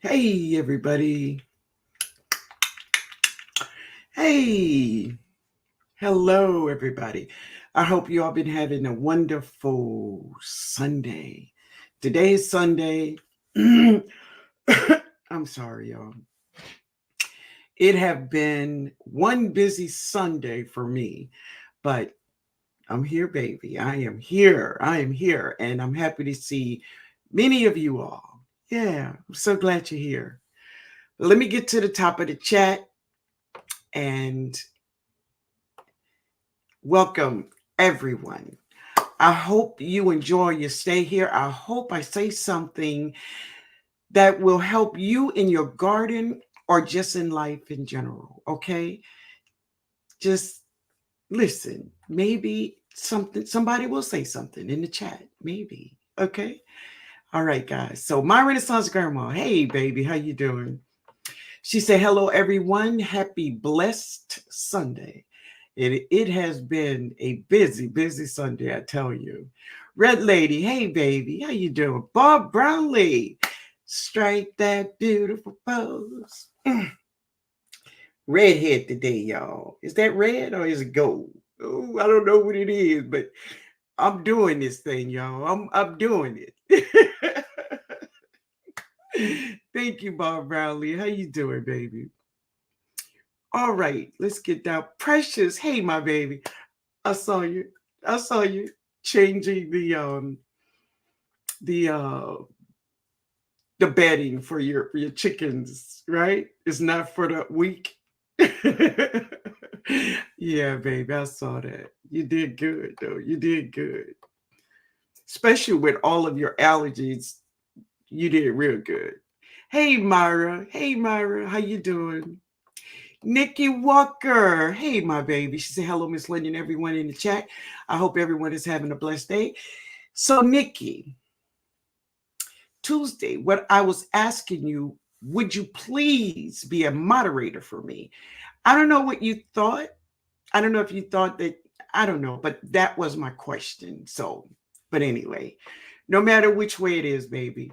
Hey, everybody. Hey, hello, everybody. I hope you all been having a wonderful Sunday. Today is Sunday. I'm sorry, y'all. It have been one busy Sunday for me, but I'm here, baby. I am here. I am here, and I'm happy to see many of you all. Yeah, I'm so glad you're here. Let me get to the top of the chat and welcome everyone. I hope you enjoy your stay here. I hope I say something that will help you in your garden or just in life in general. Okay. Just listen. Maybe somebody will say something in the chat. Maybe. Okay. All right, guys. So my Renaissance grandma. Hey baby, how you doing? She said, hello, everyone. Happy blessed Sunday. It has been a busy Sunday, I tell you. Red Lady, hey, baby. How you doing? Bob Brownlee, strike that beautiful pose. Redhead today, y'all. Is that red or is it gold? Oh, I don't know what it is, but I'm doing this thing, y'all. I'm doing it. Thank you, Bob Brownlee. How you doing, baby? All right, let's get down. Precious, hey, my baby. I saw you. I saw you changing the uh the bedding for your chickens, right? It's not for the week. Yeah, baby, I saw that. You did good though. You did good. Especially with all of your allergies, you did real good. Hey Myra. Hey Myra, how you doing? Nikki Walker. Hey, my baby. She said, hello, Miss Linda, and everyone in the chat. I hope everyone is having a blessed day. So, Nikki, Tuesday, what I was asking you, would you please be a moderator for me? I don't know what you thought. I don't know if you thought that, I don't know, but that was my question. So, but anyway, no matter which way it is, baby.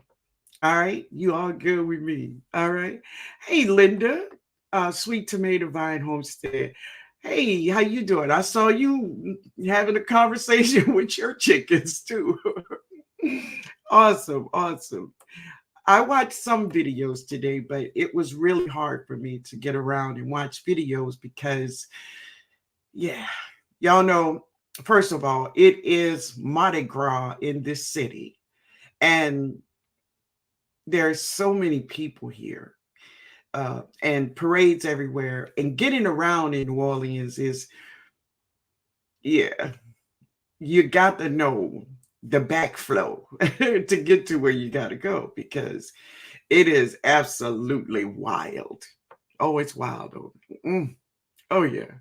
All right, you all good with me. All right. Hey, Linda, Sweet Tomato Vine Homestead. Hey, how you doing? I saw you having a conversation with your chickens too. Awesome, awesome. I watched some videos today, but it was really hard for me to get around and watch videos because, yeah, y'all know, first of all, it is Mardi Gras in this city. And there's so many people here and parades everywhere. And getting around in New Orleans is, yeah, you got to know the backflow to get to where you got to go because it is absolutely wild. Oh, it's wild. Oh yeah.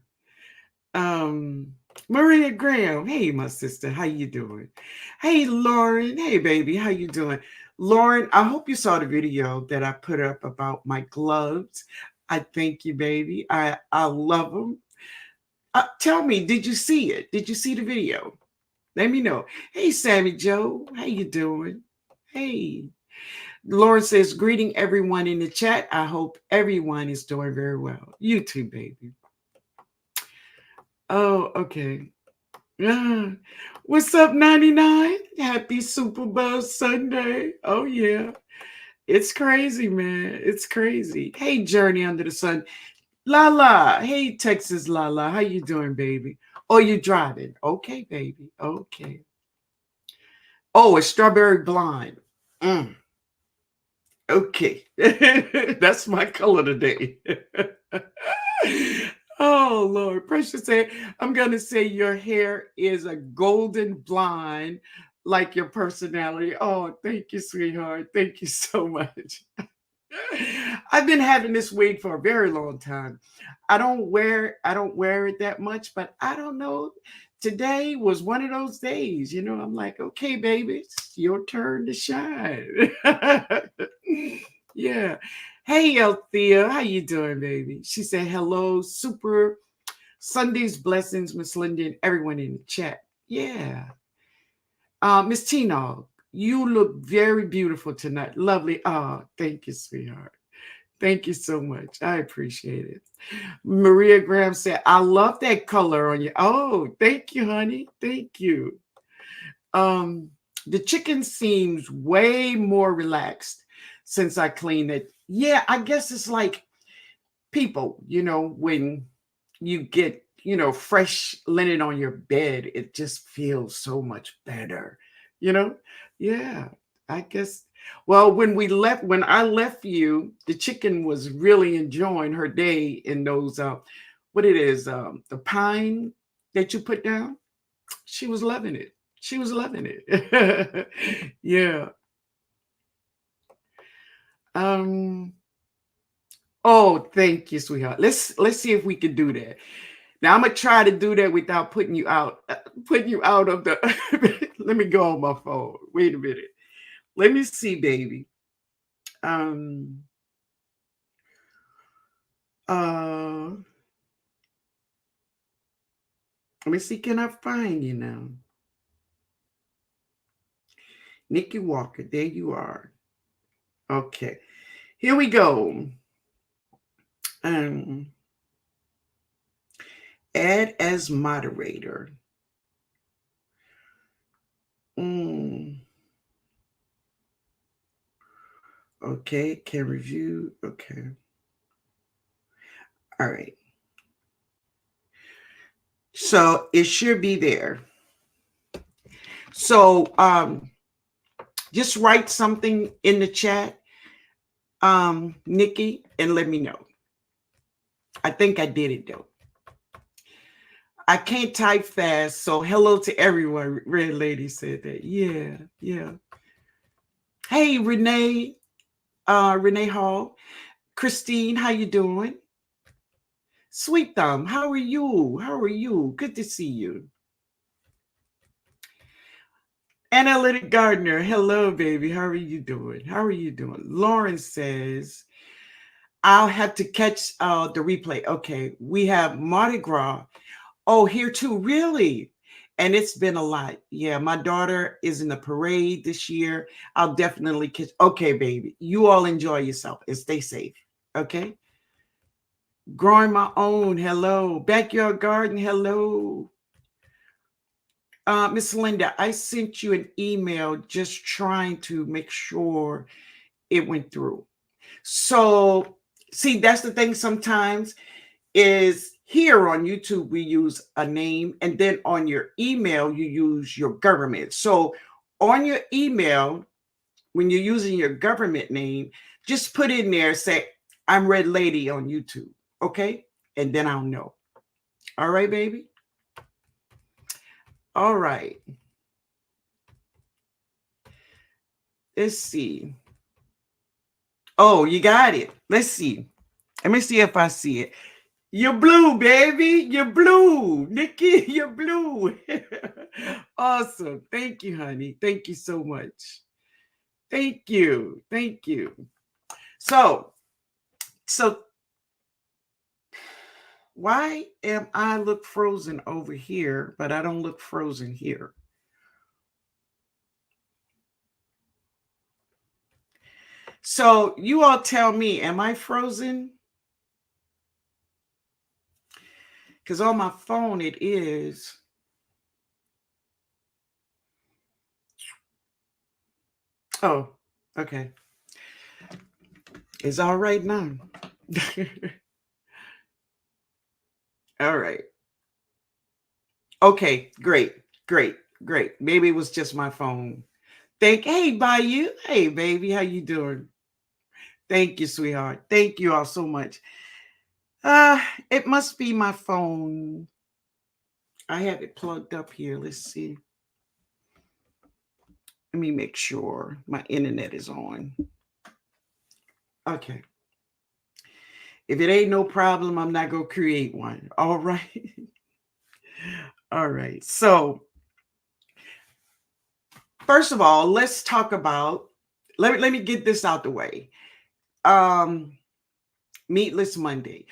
Um, Maria Graham. Hey, my sister. How you doing? Hey, Lauren. Hey, baby. How you doing? Lauren, I hope you saw the video that I put up about my gloves. I thank you, baby. I love them. Tell me, did you see it? Did you see the video? Let me know. Hey, Sammy Joe. How you doing? Hey. Lauren says, greeting everyone in the chat. I hope everyone is doing very well. You too, baby. Oh, okay. What's up, 99? Happy Super Bowl Sunday. Oh, yeah. It's crazy, man. It's crazy. Hey, Journey Under the Sun. Lala. Hey, Texas Lala. How you doing, baby? Oh, you driving. Okay, baby. Okay. Oh, it's Strawberry Blind. Okay. That's my color today. Oh, Lord. Precious said, I'm going to say your hair is a golden blonde like your personality. Oh, thank you, sweetheart. Thank you so much. I've been having this wig for a very long time. I don't wear it that much, but I don't know. Today was one of those days, I'm like, okay, baby, it's your turn to shine. Yeah. Hey, Althea, how you doing, baby? She said, hello, super Sunday's blessings, Miss Linda, and everyone in the chat. Yeah. Miss TNOG, You look very beautiful tonight. Lovely. Oh, thank you, sweetheart. Thank you so much. I appreciate it. Maria Graham said, I love that color on you. Oh, thank you, honey. Thank you. Um, the chicken seems way more relaxed since I cleaned it. Yeah, I guess it's like people, when you get, fresh linen on your bed, it just feels so much better, you know? Yeah, I guess. Well, when I left you, the chicken was really enjoying her day in those, what it is, the pine that you put down. She was loving it. She was loving it. Yeah. Um, oh, thank you, sweetheart. Let's see if we can do that. Now I'm gonna try to do that without putting you out of the. Let me go on my phone. Wait a minute. Let me see, baby. Um. Let me see. Can I find you now, Nikki Walker? There you are. Okay. Here we go. Um. Add as moderator. Mm, okay. Can review. Okay. All right. So it should be there. So just write something in the chat, Nikki, and let me know. I think I did it though. I can't type fast, so hello to everyone. Red Lady said that. Yeah, yeah. Hey, Renee Hall. Christine, how you doing? Sweet Thumb, how are you? How are you? Good to see you. Analytic Gardner, hello, baby. How are you doing? How are you doing? Lauren says, I'll have to catch the replay. Okay, we have Mardi Gras. Oh, here too, really? And it's been a lot. Yeah, my daughter is in the parade this year. I'll definitely catch. Okay, baby, you all enjoy yourself and stay safe. Okay. Growing my own. Hello. Backyard garden. Hello. Miss Linda, I sent you an email just trying to make sure it went through. So, see, that's the thing sometimes is here on YouTube, we use a name, and then on your email, you use your government. So, on your email, when you're using your government name, just put in there, say, I'm Red Lady on YouTube. Okay. And then I'll know. All right, baby. All right. Let's see. Oh, you got it. Let's see. Let me see if I see it. You're blue, baby. You're blue. Nikki, you're blue. Awesome. Thank you, honey. Thank you so much. Thank you. Thank you. So why am I look frozen over here, but I don't look frozen here? So you all tell me, am I frozen? Because on my phone it is. Oh, okay. It's all right now. All right. Okay, great, great, great. Maybe it was just my phone. Hey, Bayou. Hey, baby, how you doing? Thank you, sweetheart. Thank you all so much. It must be my phone. I have it plugged up here. Let's see. Let me make sure my internet is on. Okay. If it ain't no problem, I'm not gonna create one. All right. All right. So first of all, let's talk about let me get this out the way. Meatless Monday.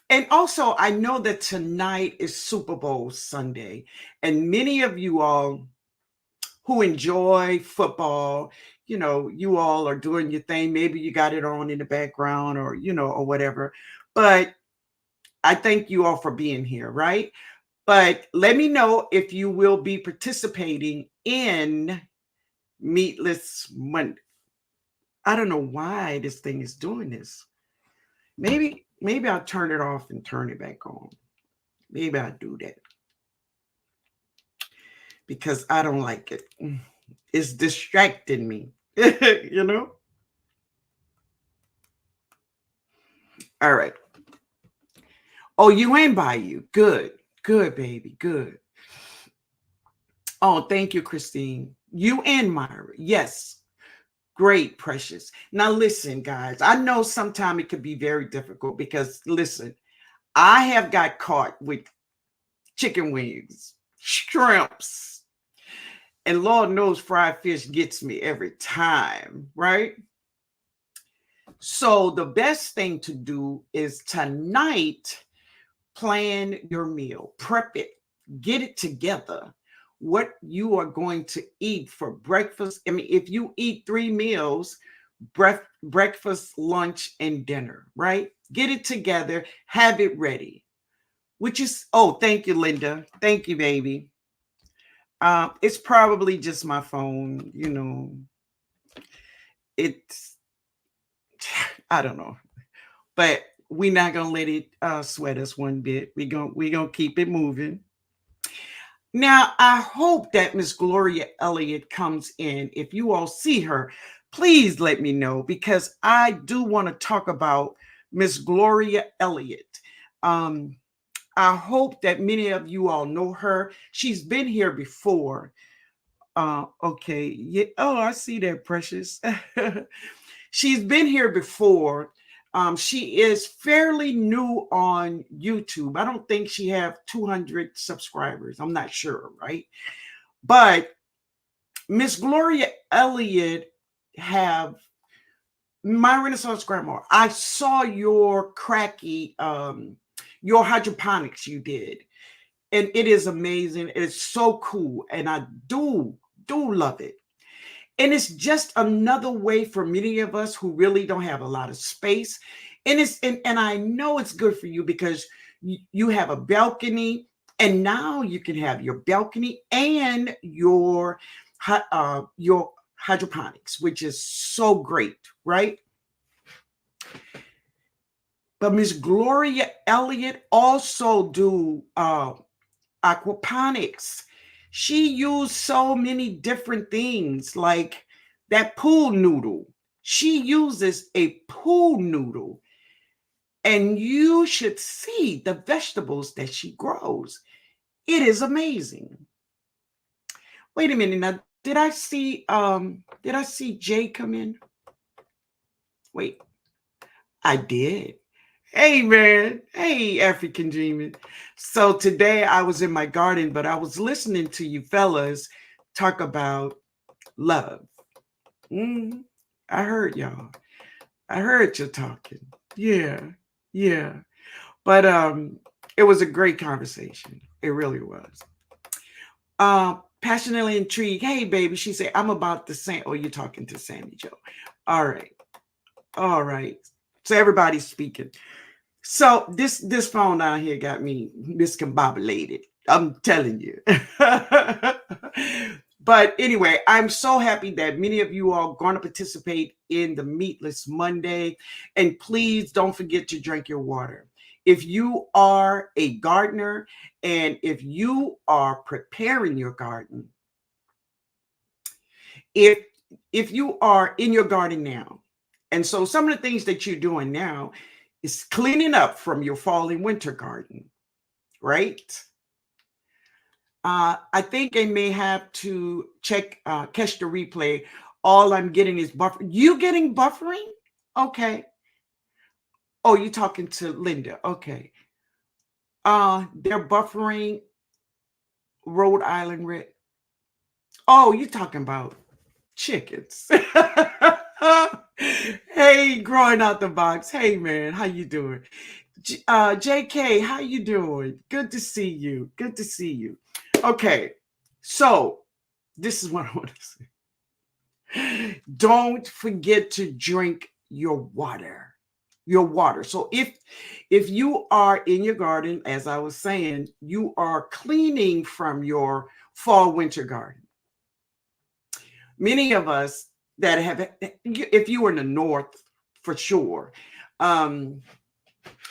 And also, I know that tonight is Super Bowl Sunday, and many of you all who enjoy football, you all are doing your thing. Maybe you got it on in the background or, or whatever. But I thank you all for being here, right? But let me know if you will be participating in Meatless Monday. I don't know why this thing is doing this. Maybe I'll turn it off and turn it back on. Maybe I'll do that because I don't like it. It's distracting me, All right. Oh, you in by you. Good, baby. Good. Oh, thank you, Christine. You and Myra. Yes. Great, precious. Now, listen, guys, I know sometimes it could be very difficult because, listen, I have got caught with chicken wings, shrimps, and Lord knows fried fish gets me every time, right? So the best thing to do is tonight, plan your meal, prep it, get it together. What you are going to eat for breakfast. I mean, if you eat 3 meals, breakfast, lunch, and dinner, right? Get it together, have it ready. Which is, oh, thank you, Linda. Thank you, baby. It's probably just my phone, It's, I don't know. But we're not gonna let it sweat us one bit. We're gonna keep it moving. Now, I hope that Miss Gloria Elliott comes in. If you all see her, please let me know because I do want to talk about Miss Gloria Elliott. I hope that many of you all know her. She's been here before. Okay. Yeah. Oh, I see that, Precious. She's been here before. She is fairly new on YouTube. I don't think she have 200 subscribers. I'm not sure, right? But Miss Gloria Elliott have my Renaissance grandma. I saw your cracky, your hydroponics you did, and it is amazing. It's so cool, and I do love it. And it's just another way for many of us who really don't have a lot of space. And and I know it's good for you because you have a balcony, and now you can have your balcony and your hydroponics, which is so great, right? But Miss Gloria Elliott also do aquaponics. She used so many different things like that pool noodle. She uses a pool noodle, and you should see the vegetables that she grows. It is amazing. Wait a minute. Now, did I see Jay come in? Wait, I did. Hey, man. Hey, African Dreaming. So today I was in my garden, but I was listening to you fellas talk about love. I heard y'all. I heard you talking. Yeah. But it was a great conversation. It really was. Passionately intrigued. Hey, baby. She said, I'm about the same. Oh, you're talking to Sammy Joe. All right. So everybody's speaking. So this phone down here got me discombobulated. I'm telling you. But anyway, I'm so happy that many of you are going to participate in the Meatless Monday. And please don't forget to drink your water. If you are a gardener and if you are preparing your garden, if you are in your garden now, and so some of the things that you're doing now is cleaning up from your fall and winter garden, right? I think I may have to catch the replay. All I'm getting is buffer. You getting buffering? Okay. Oh, you talking to Linda? Okay. They're buffering Rhode Island Red. Oh, you talking about chickens? Hey, growing out the box. Hey, man, how you doing? JK, how you doing? Good to see you. Okay, so This is what I want to say. Don't forget to drink your water. Your water. So if you are in your garden, as I was saying, you are cleaning from your fall winter garden. Many of us that have, if you were in the north, for sure, and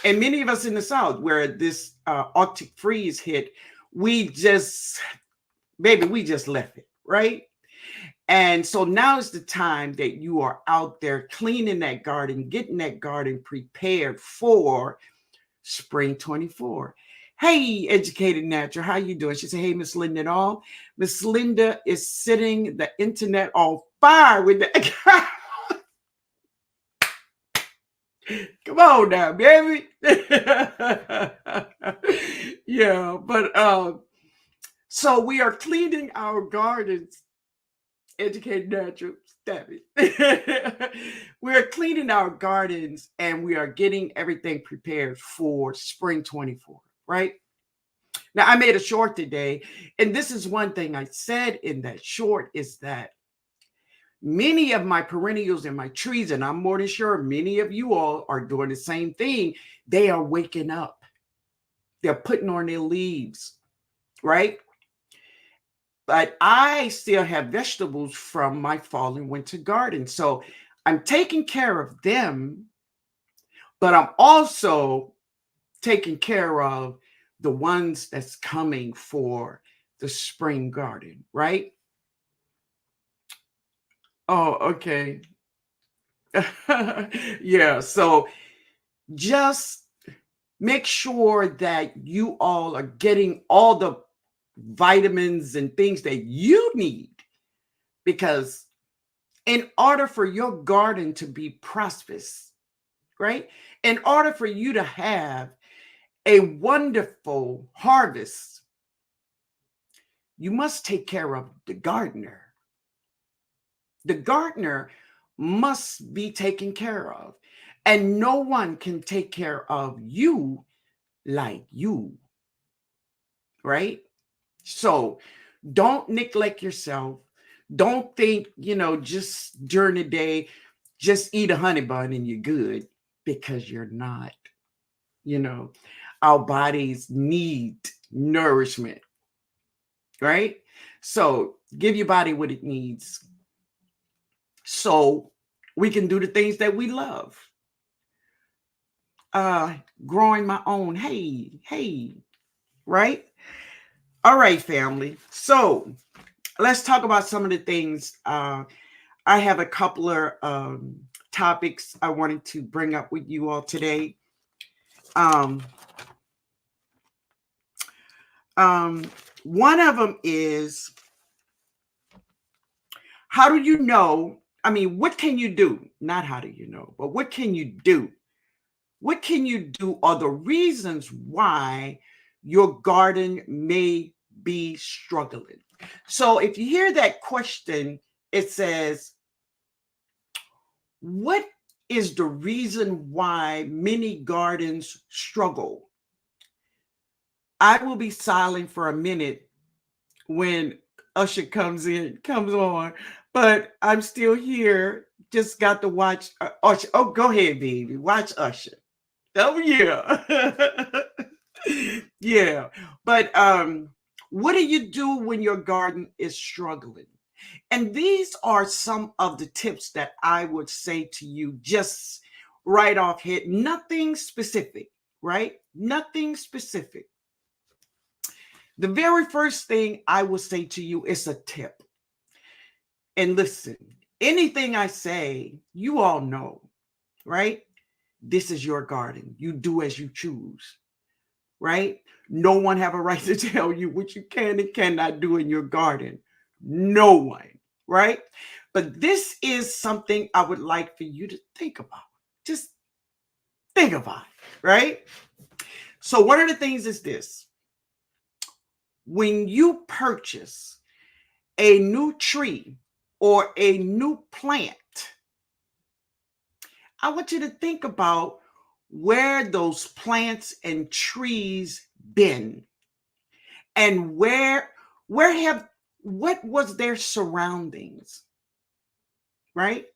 many of us in the south, where this Arctic freeze hit, we just, baby, we just left it, right? And so now is the time that you are out there cleaning that garden, getting that garden prepared for spring 24. Hey, Educated Natural, how you doing? She said, hey, Miss Linda and all. Miss Linda is setting the internet on fire with that. Come on now, baby. Yeah, but so we are cleaning our gardens. Educated Natural, stop it. We're cleaning our gardens and we are getting everything prepared for spring 24, right? Now, I made a short today, and this is one thing I said in that short is that many of my perennials and my trees, and I'm more than sure many of you all are doing the same thing, they are waking up. They're putting on their leaves, right? But I still have vegetables from my fall and winter garden. So I'm taking care of them, but I'm also taking care of the ones that's coming for the spring garden, right? Oh, okay. Yeah. So just make sure that you all are getting all the vitamins and things that you need, because in order for your garden to be prosperous, right? In order for you to have a wonderful harvest, you must take care of the gardener. The gardener must be taken care of, and no one can take care of you like you, right? So don't neglect yourself. Don't think, just during the day, just eat a honey bun and you're good, because you're not. Our bodies need nourishment, right? So give your body what it needs so we can do the things that we love. Growing my own. Hey, right? All right, family. So let's talk about some of the things. I have a couple of topics I wanted to bring up with you all today. One of them is, how do you know? I mean, what can you do? Not how do you know, but what can you do? What can you do are the reasons why your garden may be struggling. So if you hear that question, it says, what is the reason why many gardens struggle? I will be silent for a minute when Usher comes on, but I'm still here. Just got to watch Usher. Oh, go ahead, baby. Watch Usher. Oh, yeah. Yeah. But what do you do when your garden is struggling? And these are some of the tips that I would say to you just right off hit. Nothing specific, right? Nothing specific. The very first thing I will say to you is a tip. And listen, anything I say, you all know, right? This is your garden. You do as you choose, right? No one have a right to tell you what you can and cannot do in your garden. No one, right? But this is something I would like for you to think about. Just think about it, right? So one of the things is this. When you purchase a new tree or a new plant, I want you to think about where those plants and trees been, and where have what was their surroundings, right?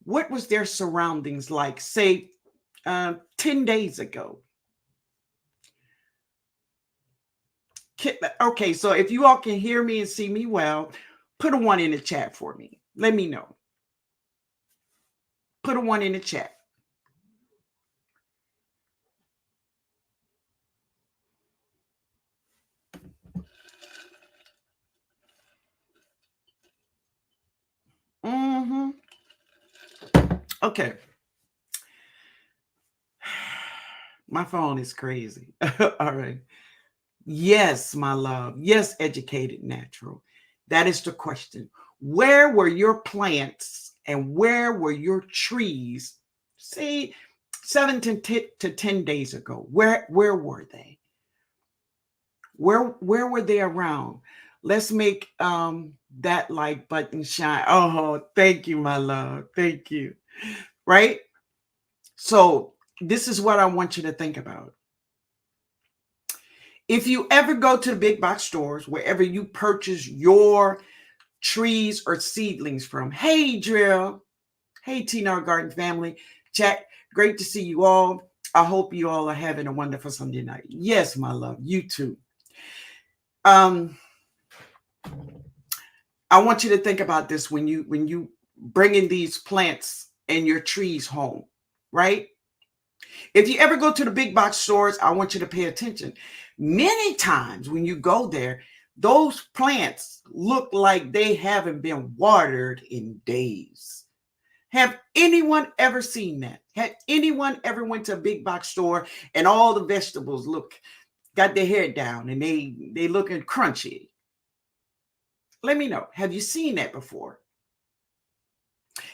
What was their surroundings like, say, 10 days ago? Okay, so if you all can hear me and see me well, put a 1 in the chat for me. Let me know. Put a 1 in the chat. Mm-hmm. Okay. My phone is crazy. All right. Yes, my love. Yes, educated natural. That is the question. Where were your plants and where were your trees? See, 7 to 10 days ago. Where were they? Where were they around? Let's make that like button shine. Oh, thank you, my love. Thank you. Right? So this is what I want you to think about. If you ever go to the big box stores, wherever you purchase your trees or seedlings from, hey, Drill, hey, TNOG Garden family, chat, great to see you all. I hope you all are having a wonderful Sunday night. Yes, my love, you too. I want you to think about this when you bring in these plants and your trees home, right? If you ever go to the big box stores, I want you to pay attention. Many times when you go there, those plants look like they haven't been watered in days. Have anyone ever seen that? Had anyone ever went to a big box store and all the vegetables got their hair down and they looking crunchy? Let me know. Have you seen that before?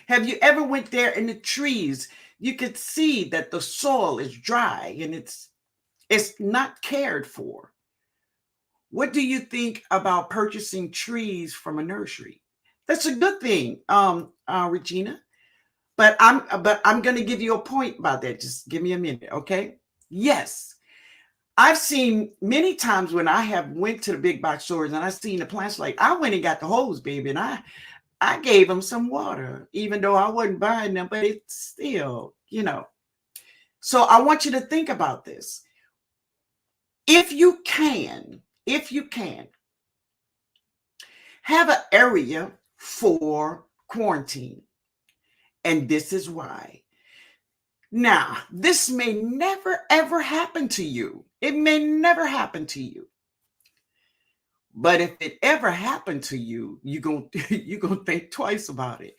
Have you ever went there and the trees, you could see that the soil is dry and it's not cared for? What do you think about purchasing trees from a nursery? That's a good thing, Regina. But I'm going to give you a point about that. Just give me a minute, okay? Yes, I've seen many times when I have went to the big box stores and I seen the plants, like I went and got the hose, baby, and I gave them some water, even though I wasn't buying them, but it's still, So I want you to think about this. If you can, have an area for quarantine. And this is why. Now, this may never, ever happen to you. It may never happen to you. But if it ever happened to you, you're going to think twice about it.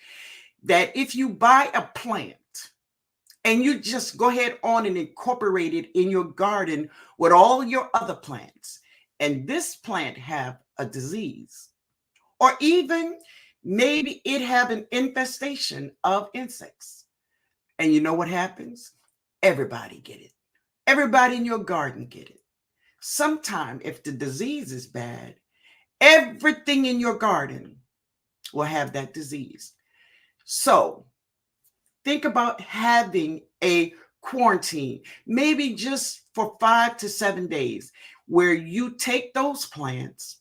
That if you buy a plant and you just go ahead on and incorporate it in your garden with all your other plants, and this plant have a disease, or even maybe it have an infestation of insects, and you know what happens? Everybody get it. Everybody in your garden get it. Sometime if the disease is bad, everything in your garden will have that disease. So think about having a quarantine, maybe just for 5 to 7 days, where you take those plants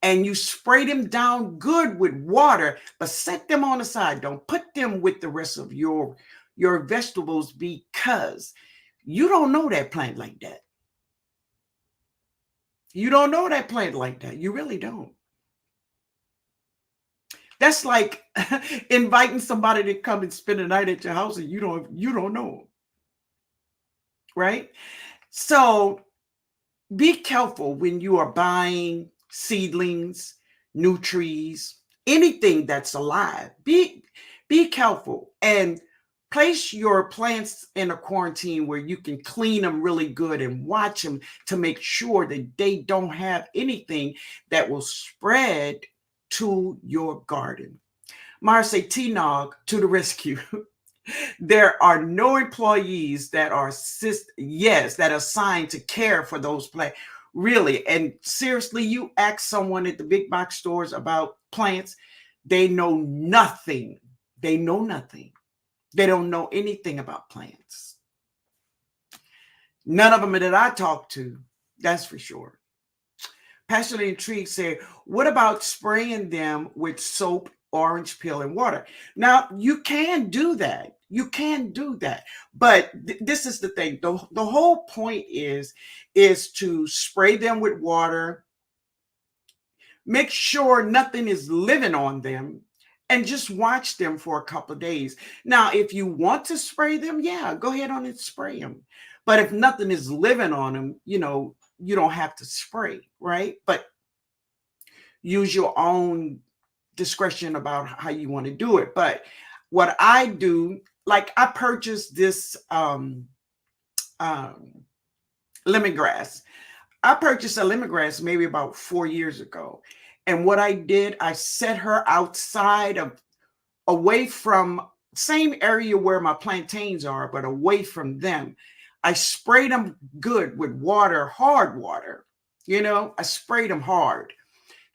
and you spray them down good with water, but set them on the side. Don't put them with the rest of your vegetables, because you don't know that plant like that. You don't know that plant like that. You really don't. That's like inviting somebody to come and spend a night at your house and you don't know them. Right? So be careful when you are buying seedlings, new trees, anything that's alive. Be careful and place your plants in a quarantine where you can clean them really good and watch them to make sure that they don't have anything that will spread to your garden. Mara say, TNOG to the rescue. There are no employees that are assigned to care for those plants. Really, and seriously, you ask someone at the big box stores about plants, they know nothing. They know nothing. They don't know anything about plants. None of them that I talk to, that's for sure. Passionately Intrigued said, what about spraying them with soap, orange peel, and water? Now, you can do that. You can do that. But this is the thing. The whole point is to spray them with water, make sure nothing is living on them, and just watch them for a couple of days. Now, if you want to spray them, yeah, go ahead on and spray them. But if nothing is living on them, you don't have to spray, right? But use your own discretion about how you want to do it. But what I do, like I purchased this um, lemongrass. I purchased a lemongrass maybe about 4 years ago. And what I did, I set her outside of, away from same area where my plantains are, but away from them. I sprayed them good with water, hard water. I sprayed them hard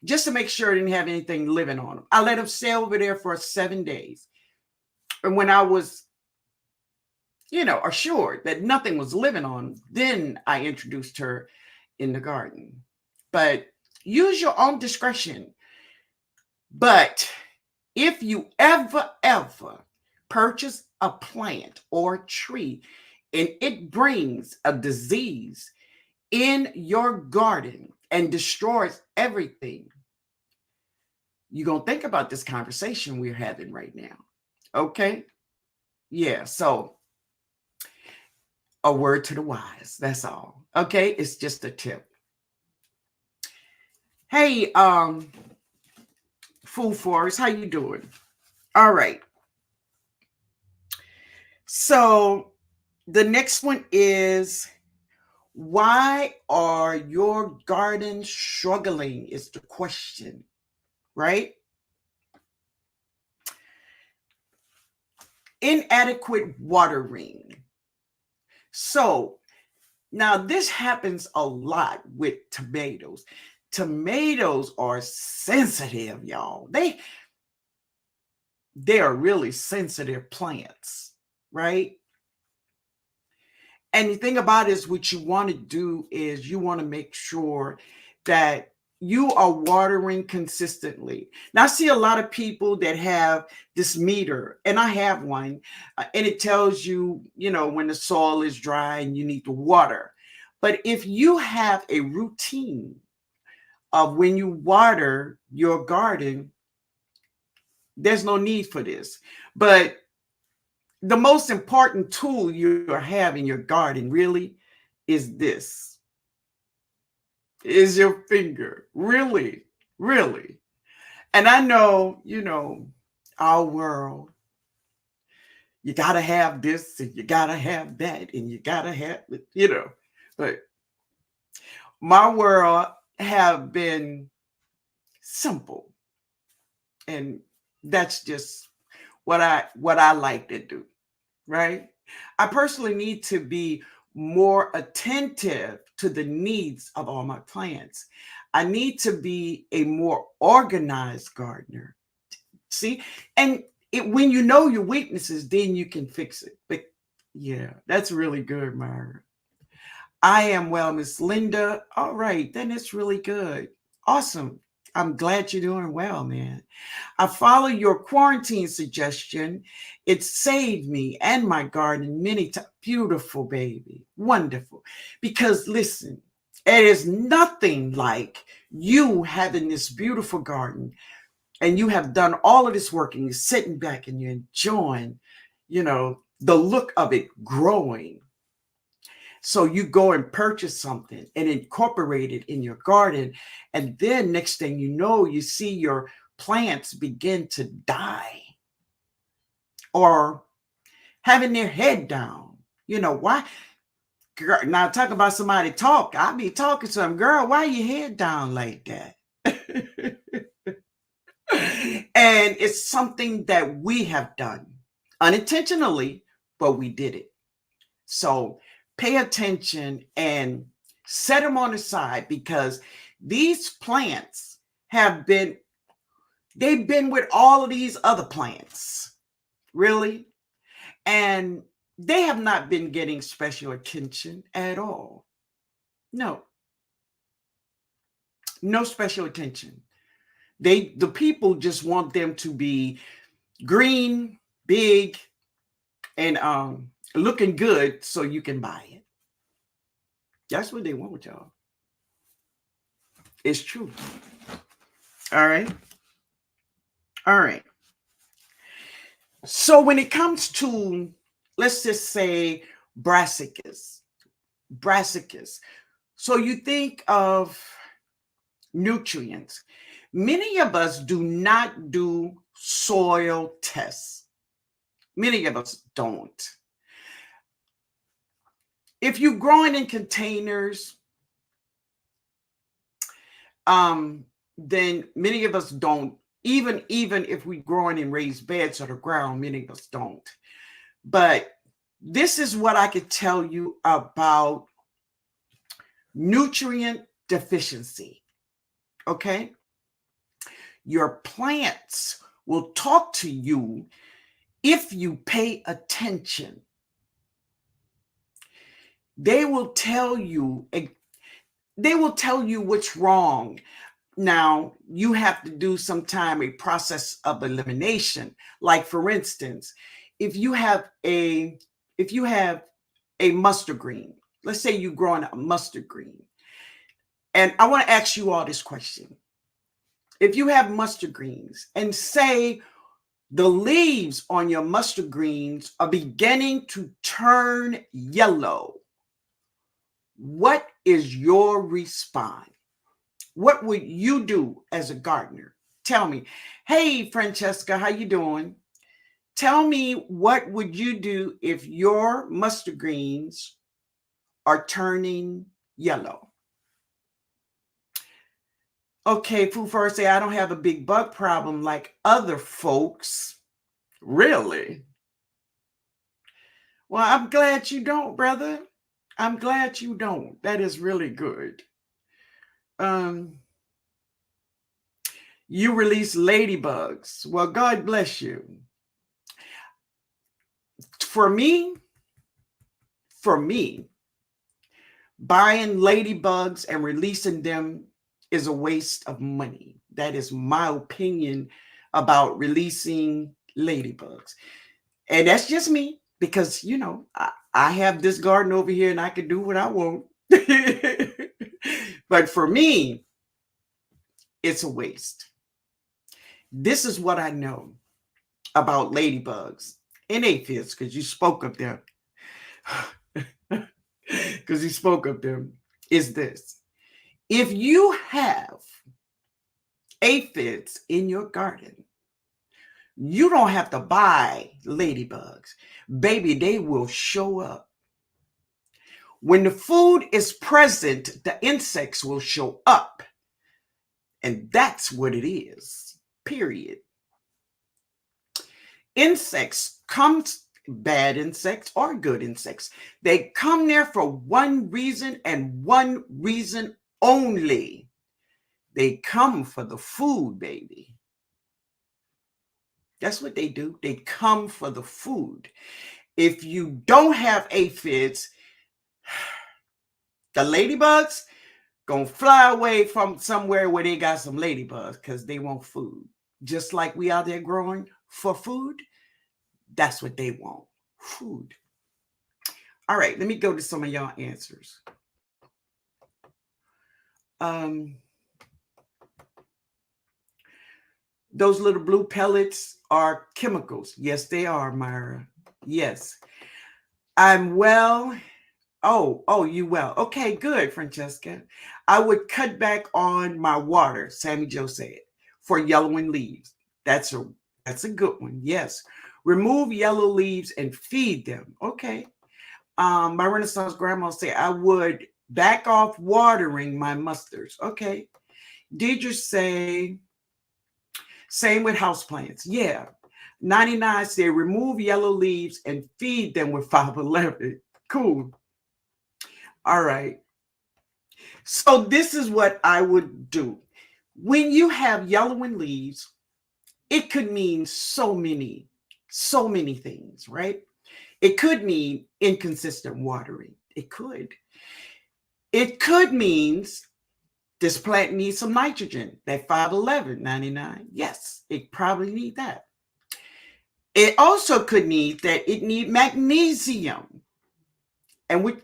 just to make sure I didn't have anything living on them. I let them stay over there for 7 days. And when I was, assured that nothing was living on them, then I introduced her in the garden. But use your own discretion. But if you ever purchase a plant or tree and it brings a disease in your garden and destroys everything, you're going to think about this conversation we're having right now. Okay? Yeah. So a word to the wise. That's all. Okay? It's just a tip. Hey, Food Forest, how you doing? All right. So the next one is, why are your gardens struggling is the question, right? Inadequate watering. So now this happens a lot with tomatoes. Tomatoes are sensitive, y'all. They are really sensitive plants, right? And the thing about it is, what you want to do is you want to make sure that you are watering consistently. Now, I see a lot of people that have this meter, and I have one, and it tells you, when the soil is dry and you need to water. But if you have a routine of when you water your garden, there's no need for this. But the most important tool you have in your garden really is this, is your finger. Really, really. And I know, our world, you got to have this and you got to have that and you got to have, but my world have been simple. And that's just what I like to do, right? I personally need to be more attentive to the needs of all my plants. I need to be a more organized gardener. See? And when you know your weaknesses, then you can fix it. But yeah, that's really good, Myra. I am well, Miss Linda. All right, then it's really good. Awesome. I'm glad you're doing well, man. I follow your quarantine suggestion. It saved me and my garden many times. Beautiful, baby. Wonderful. Because listen, it is nothing like you having this beautiful garden and you have done all of this work and you're sitting back and you're enjoying, the look of it growing. So you go and purchase something and incorporate it in your garden. And then next thing you know, you see your plants begin to die or having their head down. Why? Girl, now talk about somebody talk. I be talking to them, girl, why your head down like that? And it's something that we have done unintentionally, but we did it. So pay attention and set them on the side, because these plants they've been with all of these other plants, really, and they have not been getting special attention at all. No. No special attention. The people just want them to be green, big, and looking good so you can buy it. That's what they want, y'all. It's true. All right. All right. So when it comes to, let's just say, brassicas, so you think of nutrients. Many of us do not do soil tests. Many of us don't. If you're growing in containers, then many of us don't. Even if we're growing in raised beds or the ground, many of us don't. But this is what I could tell you about nutrient deficiency. Okay? Your plants will talk to you if you pay attention. They will tell you what's wrong. Now, you have to do sometime a process of elimination. Like, for instance, if you have a mustard green, let's say you're growing a mustard green, and I want to ask you all this question. If you have mustard greens and say the leaves on your mustard greens are beginning to turn yellow, what is your response? What would you do as a gardener? Tell me. Hey, Francesca, how you doing? Tell me, what would you do if your mustard greens are turning yellow? Okay, Food First say, I don't have a big bug problem like other folks. Really? Well, I'm glad you don't, brother. I'm glad you don't. That is really good. You release ladybugs. Well, God bless you. For me, buying ladybugs and releasing them is a waste of money. That is my opinion about releasing ladybugs. And that's just me, because, you know, I have this garden over here and I can do what I want. But for me, it's a waste. This is what I know about ladybugs and aphids, because you spoke of them. Is this. If you have aphids in your garden, you don't have to buy ladybugs. Baby, they will show up. When the food is present, the insects will show up. And that's what it is, period. Insects come, bad insects or good insects, they come there for one reason and one reason only. They come for the food, baby. That's what they do. They come for the food. If you don't have aphids, the ladybugs gonna fly away from somewhere where they got some ladybugs, because they want food. Just like we out there growing for food, that's what they want, food. All right, let me go to some of y'all answers. Those little blue pellets are chemicals. Yes, they are, Myra. Yes. I'm well. Oh, you well. Okay, good, Francesca. I would cut back on my water, Sammy Joe said, for yellowing leaves. That's a good one. Yes. Remove yellow leaves and feed them. Okay. My Renaissance grandma said I would back off watering my mustards. Okay. Deidre say, same with houseplants. Yeah. 99 said remove yellow leaves and feed them with 511. Cool. All right. So this is what I would do. When you have yellowing leaves, it could mean so many things, right? It could mean inconsistent watering. It could mean This plant needs some nitrogen, that 511, 99. Yes, it probably need that. It also could need that it need magnesium. And what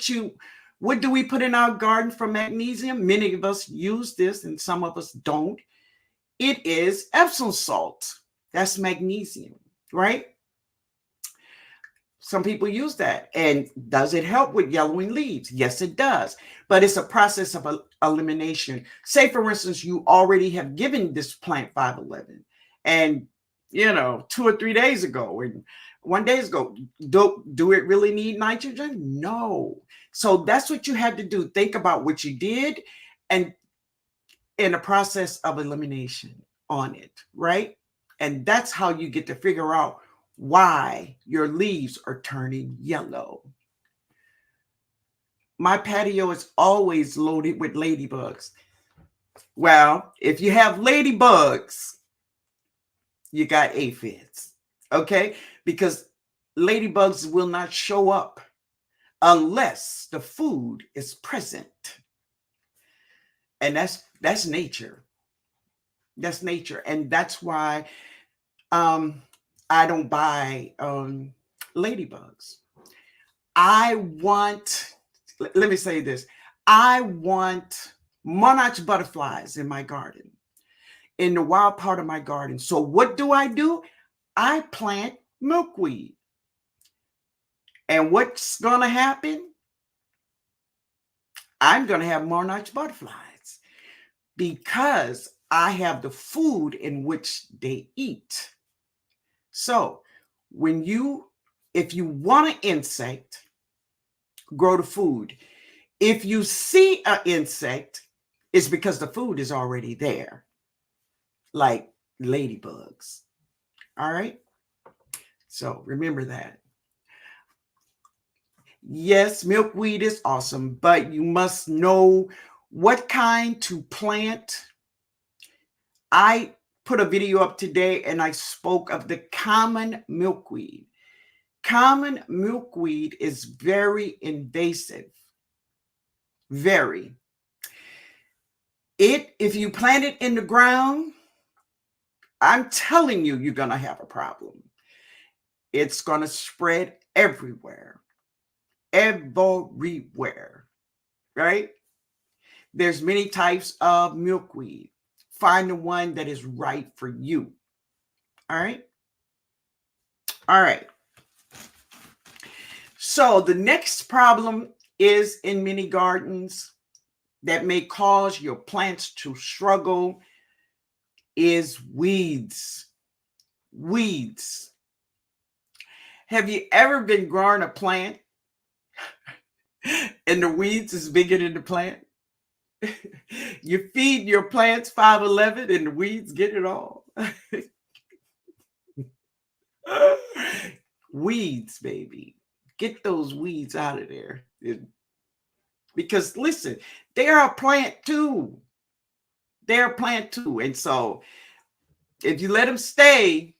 do we put in our garden for magnesium? Many of us use this and some of us don't. It is Epsom salt. That's magnesium, right? Some people use that. And does it help with yellowing leaves? Yes, it does. But it's a process of elimination. Say, for instance, you already have given this plant 511 and, 2 or 3 days ago and 1 day ago, do it really need nitrogen? No. So that's what you had to do. Think about what you did and in a process of elimination on it, right? And that's how you get to figure out why your leaves are turning yellow. My patio is always loaded with ladybugs. Well, if you have ladybugs, you got aphids, okay? Because ladybugs will not show up unless the food is present. And that's nature. That's nature. And that's why I don't buy ladybugs. Let me say this. I want monarch butterflies in my garden, in the wild part of my garden. So what do? I plant milkweed. And what's going to happen? I'm going to have monarch butterflies because I have the food in which they eat. So if you want an insect, grow the food. If you see an insect, it's because the food is already there, like ladybugs. All right. So remember that. Yes, milkweed is awesome, but you must know what kind to plant. I put a video up today and I spoke of the common milkweed. Common milkweed is very invasive. Very. If you plant it in the ground, I'm telling you, you're going to have a problem. It's going to spread everywhere. Everywhere. Right? There's many types of milkweed. Find the one that is right for you. All right? All right. So the next problem is in many gardens that may cause your plants to struggle is weeds. Weeds. Have you ever been growing a plant and the weeds is bigger than the plant? You feed your plants 511 and the weeds get it all. Weeds, baby. Get those weeds out of there. Because listen, they're a plant too. They're a plant too. And so if you let them stay,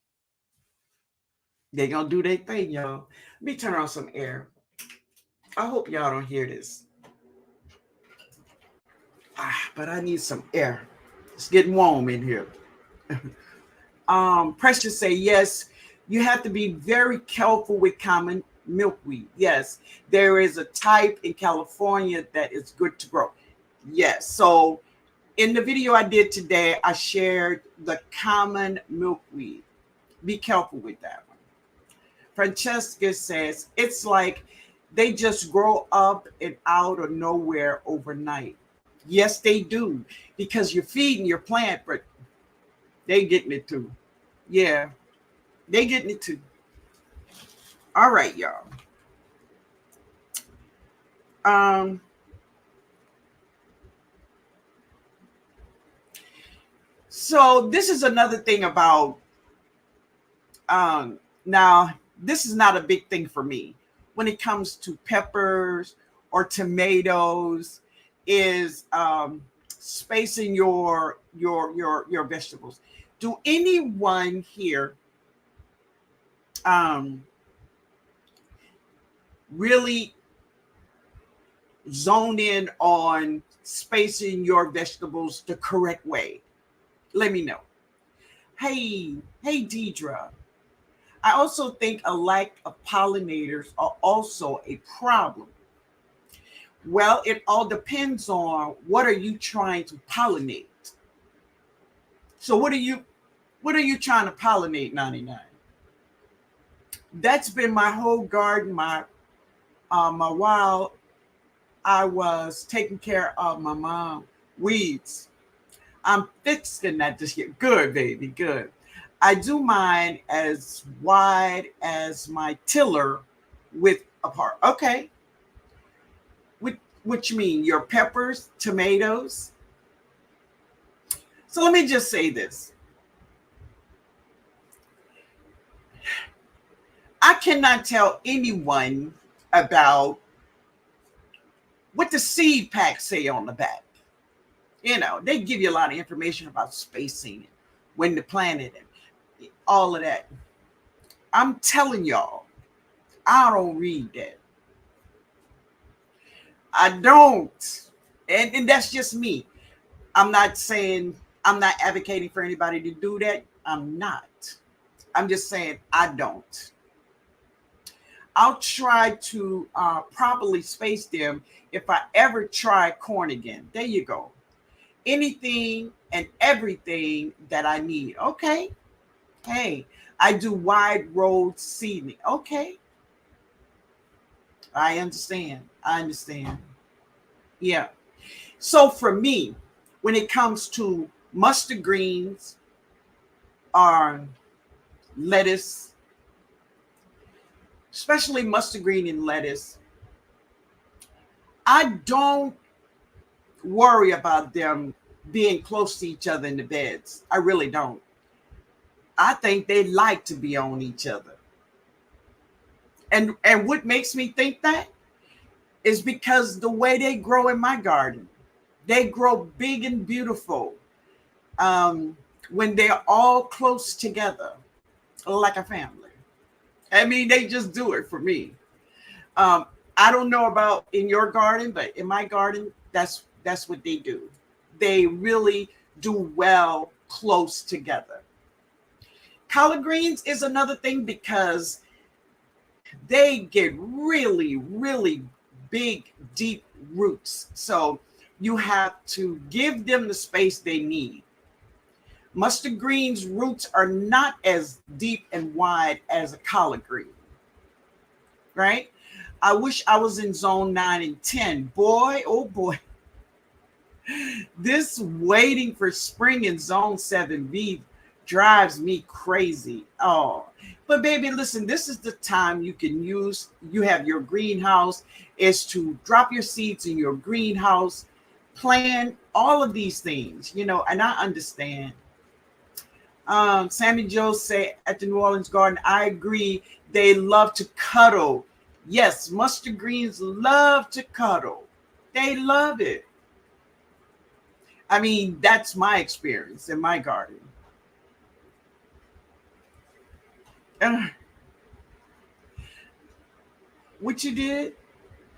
they're going to do their thing, y'all. Let me turn on some air. I hope y'all don't hear this. But I need some air. It's getting warm in here. Precious say, yes, you have to be very careful with common milkweed. Yes, there is a type in California that is good to grow. Yes, so in the video I did today, I shared the common milkweed. Be careful with that one. Francesca says, it's like they just grow up and out of nowhere overnight. Yes, they do, because you're feeding your plant, but they getting it too. Yeah, they getting it too. All right, y'all. So this is another thing about, now this is not a big thing for me when it comes to peppers or tomatoes, is spacing your vegetables. Do anyone here really zone in on spacing your vegetables the correct way? Let me know. Hey, Deidre. I also think a lack of pollinators are also a problem. Well, it all depends on what are you trying to pollinate. So what are you trying to pollinate, 99? That's been my whole garden, my while I was taking care of my mom weeds. I'm fixing that this year. Good, baby, good. I do mine as wide as my tiller width apart. Okay. What you mean? Your peppers, tomatoes? So let me just say this. I cannot tell anyone about what the seed packs say on the back. They give you a lot of information about spacing, when to plant it, and all of that. I'm telling y'all, I don't read that. I don't. And that's just me. I'm not saying, I'm not advocating for anybody to do that. I'm not. I'm just saying I don't. I'll try to properly space them if I ever try corn again. There you go. Anything and everything that I need. Okay. Hey, I do wide road seeding. Okay. I understand. Yeah. So for me, when it comes to mustard greens or lettuce, especially mustard green and lettuce, I don't worry about them being close to each other in the beds. I really don't. I think they like to be on each other. And what makes me think that is because the way they grow in my garden, they grow big and beautiful when they're all close together, like a family. I mean, they just do it for me. I don't know about in your garden, but in my garden, that's what they do. They really do well close together. Collard greens is another thing because they get really, really big, deep roots. So you have to give them the space they need. Mustard greens roots are not as deep and wide as a collard green, right? I wish I was in zone 9 and 10. Boy, oh boy. This waiting for spring in zone 7B drives me crazy. Oh, but baby, listen, this is the time you have your greenhouse, is to drop your seeds in your greenhouse, plan all of these things, and I understand. Sammy Joe say at the New Orleans garden, I agree. They love to cuddle. Yes, mustard greens love to cuddle. They love it. I mean, that's my experience in my garden. What you did?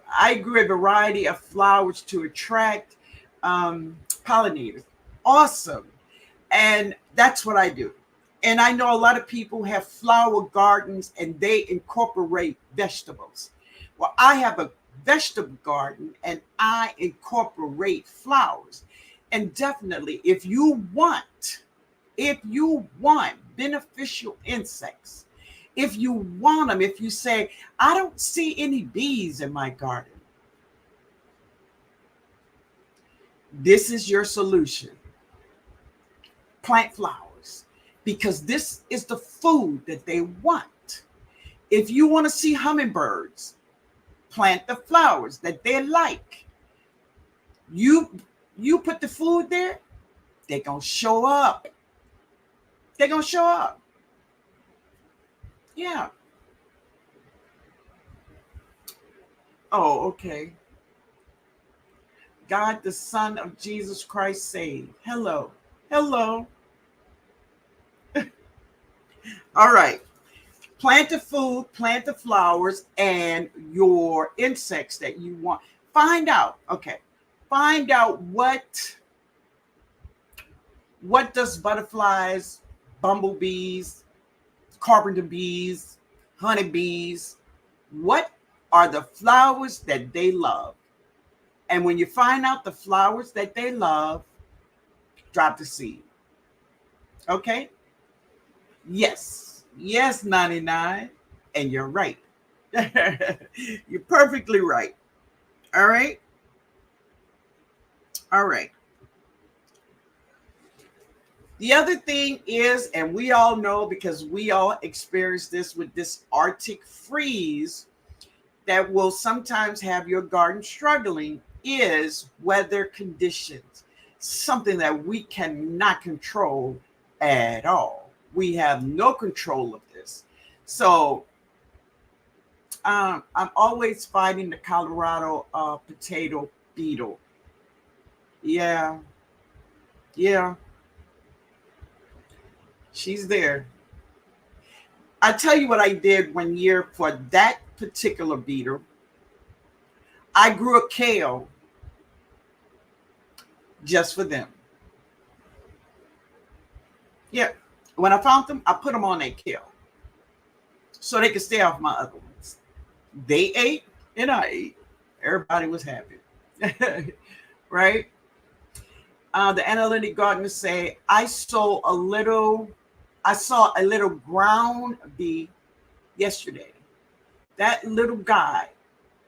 I grew a variety of flowers to attract pollinators. Awesome. And that's what I do. And I know a lot of people have flower gardens and they incorporate vegetables. Well, I have a vegetable garden and I incorporate flowers. And definitely, if you want beneficial insects, if you want them, if you say, I don't see any bees in my garden, this is your solution. Plant flowers, because this is the food that they want. If you want to see hummingbirds, plant the flowers that they like. You put the food there, they're going to show up. They're going to show up. Yeah. Oh, okay. God, the Son of Jesus Christ, saved. Hello. All right. Plant the food, plant the flowers, and your insects that you want. Find out find out what does butterflies, bumblebees, carpenter bees, honeybees, what are the flowers that they love? And when you find out the flowers that they love, drop the seed. Okay? Yes. Yes, 99. And you're right. You're perfectly right. All right? All right. The other thing is, and we all know because we all experience this with this Arctic freeze that will sometimes have your garden struggling, is weather conditions. Something that we cannot control at all. We have no control of this. So I'm always fighting the Colorado potato beetle. Yeah. She's there. I tell you what I did one year for that particular beetle. I grew a kale just for them. Yeah. When I found them, I put them on that kale so they could stay off my other ones. They ate and I ate. Everybody was happy. Right? The analytic gardeners say, I saw a little ground bee yesterday. That little guy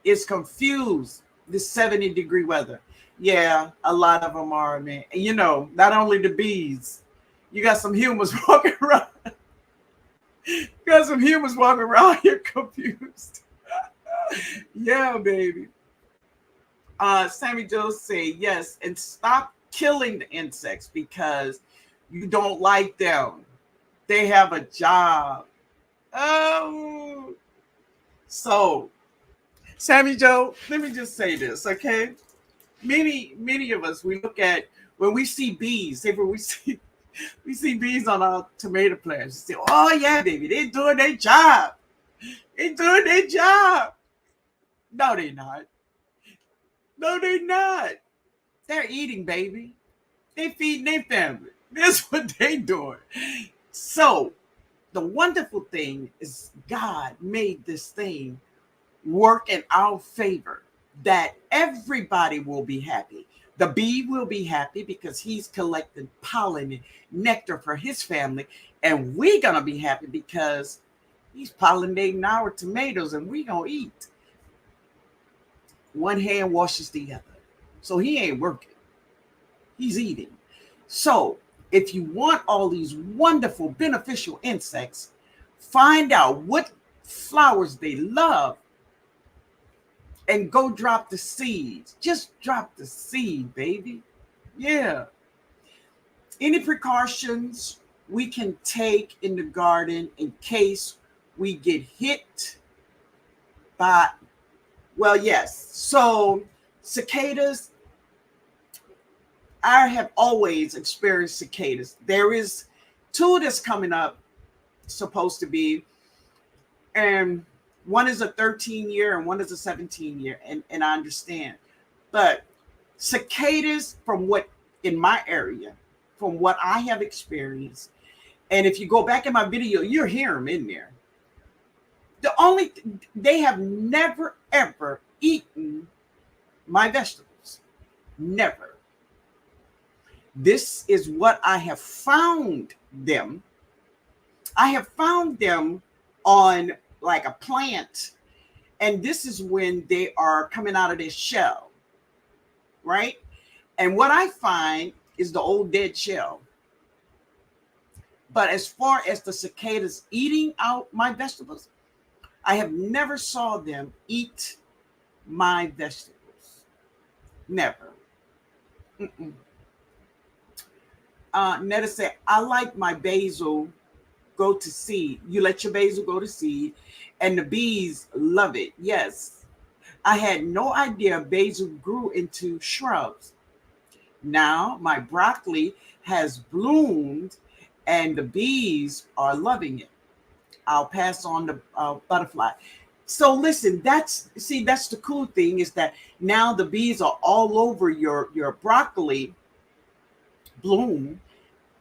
is confused this 70-degree weather. Yeah, a lot of them are, man. And you know, not only the bees, you got some humans walking around. You got some humans walking around here confused. Yeah, baby. Sammy Joe say yes, and stop killing the insects because you don't like them. They have a job. Oh, so Sammy Joe, let me just say this, okay? Many of us, we look at when we see bees. Say when we see bees on our tomato plants. We say, "Oh yeah, baby, they're doing their job. They're doing their job." No, they're not. No, they're not. They're eating, baby. They feeding their family. That's what they doing. So the wonderful thing is God made this thing work in our favor, that everybody will be happy. The bee will be happy because he's collecting pollen and nectar for his family. And we're going to be happy because he's pollinating our tomatoes and we're going to eat. One hand washes the other. So he ain't working. He's eating. So if you want all these wonderful beneficial insects, find out what flowers they love and go drop the seeds. Just drop the seed, baby. Yeah. Any precautions we can take in the garden in case we get hit by, well, yes. So cicadas, I have always experienced cicadas. There is 2 that's coming up, supposed to be, and one is a 13-year and one is a 17-year, and I understand. But cicadas, from what in my area, from what I have experienced, and if you go back in my video, you'll hear them in there. They have never ever eaten my vegetables. Never. This is what I have found them. I have found them on like a plant, and this is when they are coming out of their shell, right? And what I find is the old dead shell. But as far as the cicadas eating out my vegetables, I have never saw them eat my vegetables. Never. Netta said, I like my basil go to seed. You let your basil go to seed, and the bees love it. Yes. I had no idea basil grew into shrubs. Now my broccoli has bloomed, and the bees are loving it. I'll pass on the butterfly. So listen, that's the cool thing is that now the bees are all over your broccoli bloom,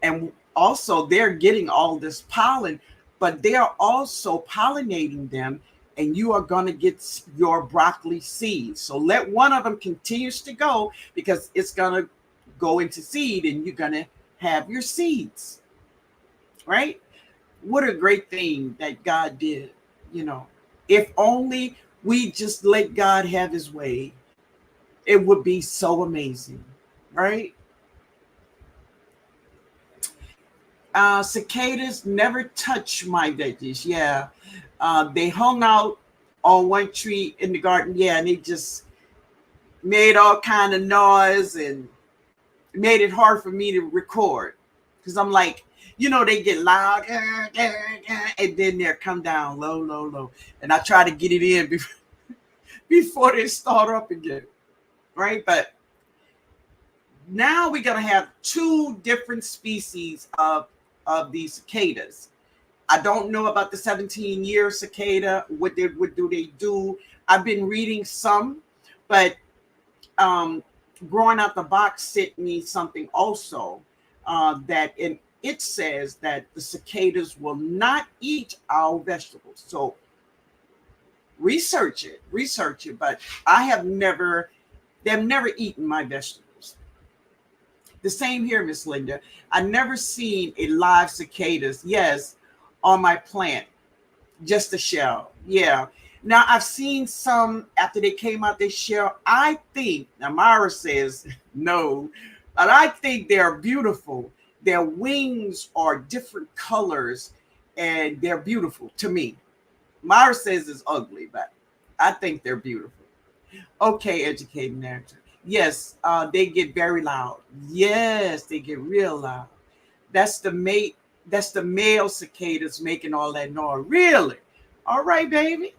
and also they're getting all this pollen, but they are also pollinating them, and you are going to get your broccoli seeds. So let one of them continues to go, because it's going to go into seed and you're going to have your seeds, right? What a great thing that God did, you know. If only we just let God have his way, it would be so amazing, right? Cicadas never touch my veggies. Yeah. They hung out on one tree in the garden. Yeah. And they just made all kind of noise and made it hard for me to record. Because I'm like, you know, they get loud and then they come down low, low, low. And I try to get it in before they start up again. Right. But now we're going to have two different species of these cicadas. I don't know about the 17-year cicada. What do they do? I've been reading some, but Growing Out the Box sent me something also that and it says that the cicadas will not eat our vegetables. So research it. But they've never eaten my vegetables. The same here, Miss Linda. I never seen a live cicadas. Yes, on my plant, just a shell. Yeah. Now I've seen some after they came out their shell. I think now Myra says no, but I think they're beautiful. Their wings are different colors, and they're beautiful to me. Myra says it's ugly, but I think they're beautiful. Okay, educated narrator. Yes, they get very loud. Yes, they get real loud. That's the mate. That's the male cicadas making all that noise. Really? All right, baby.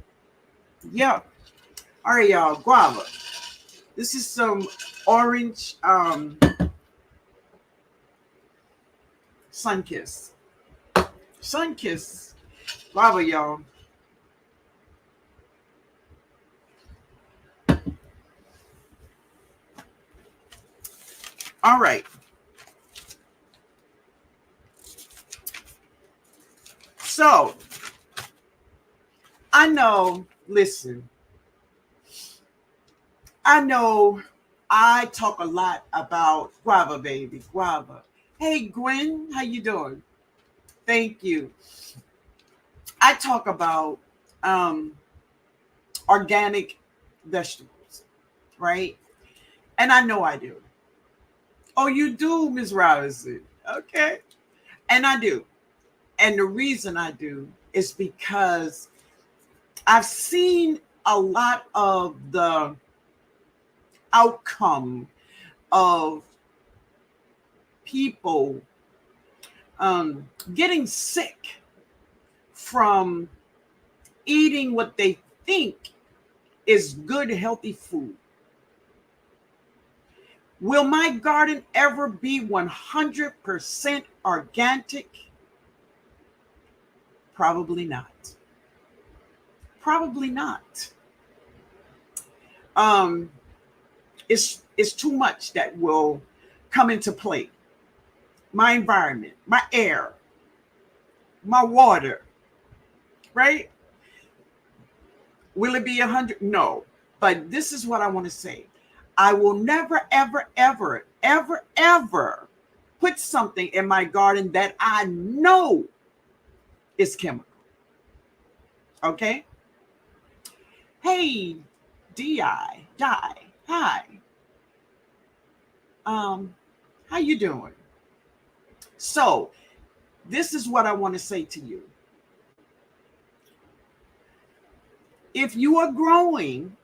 Yeah. All right, y'all. Guava. This is some orange sun kiss. Sun kiss. Guava, y'all. All right. So I know, listen, I know I talk a lot about guava, baby, guava. Hey, Gwen, how you doing? Thank you. I talk about um, organic vegetables, right? And I know I do. Oh, you do, Ms. Robinson. Okay. And I do. And the reason I do is because I've seen a lot of the outcome of people getting sick from eating what they think is good, healthy food. Will my garden ever be 100% organic? Probably not. Probably not. Um, it's too much that will come into play. My environment, my air, my water, right? Will it be 100? No. But this is what I want to say. I will never, ever, ever, ever, ever put something in my garden that I know is chemical. Okay? Hey, Di, hi. How you doing? So, this is what I want to say to you. If you are growing,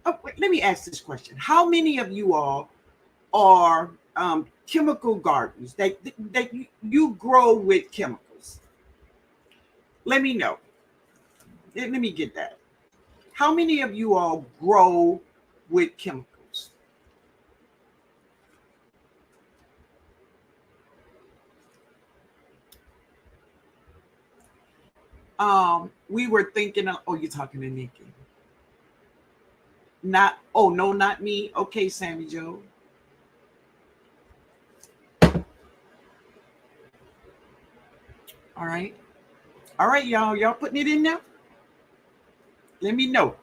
let me ask this question. How many of you all are chemical gardens that you grow with chemicals? Let me know. Let me get that. How many of you all grow with chemicals? We were thinking of, oh, you're talking to Nikki. Not, oh, no, not me. Okay, Sammy Joe. All right. All right, y'all. Y'all putting it in there? Let me know.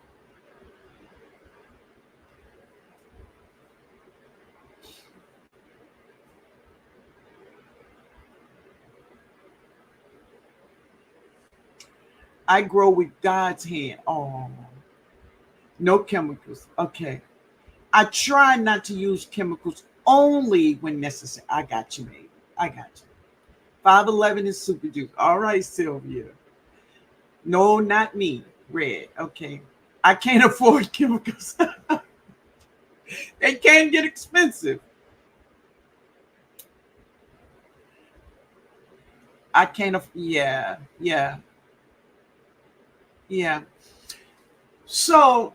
I grow with God's hand. Oh, no chemicals. Okay. I try not to use chemicals only when necessary. I got you, baby. I got you. 511 is super juice. All right, Sylvia. No, not me. Red. Okay. I can't afford chemicals. They can get expensive. I can't. Yeah, yeah, yeah. So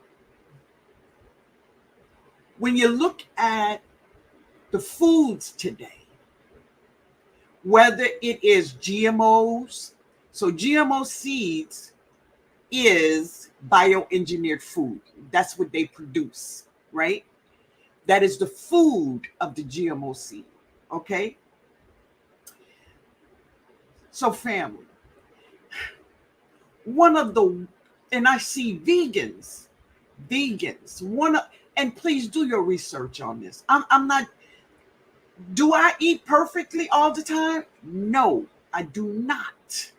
when you look at the foods today, whether it is GMOs, so GMO seeds is bioengineered food. That's what they produce, right? That is the food of the GMO seed. Okay. So, family, one of the, and I see vegans, and please do your research on this. I'm not, do I eat perfectly all the time? No, I do not.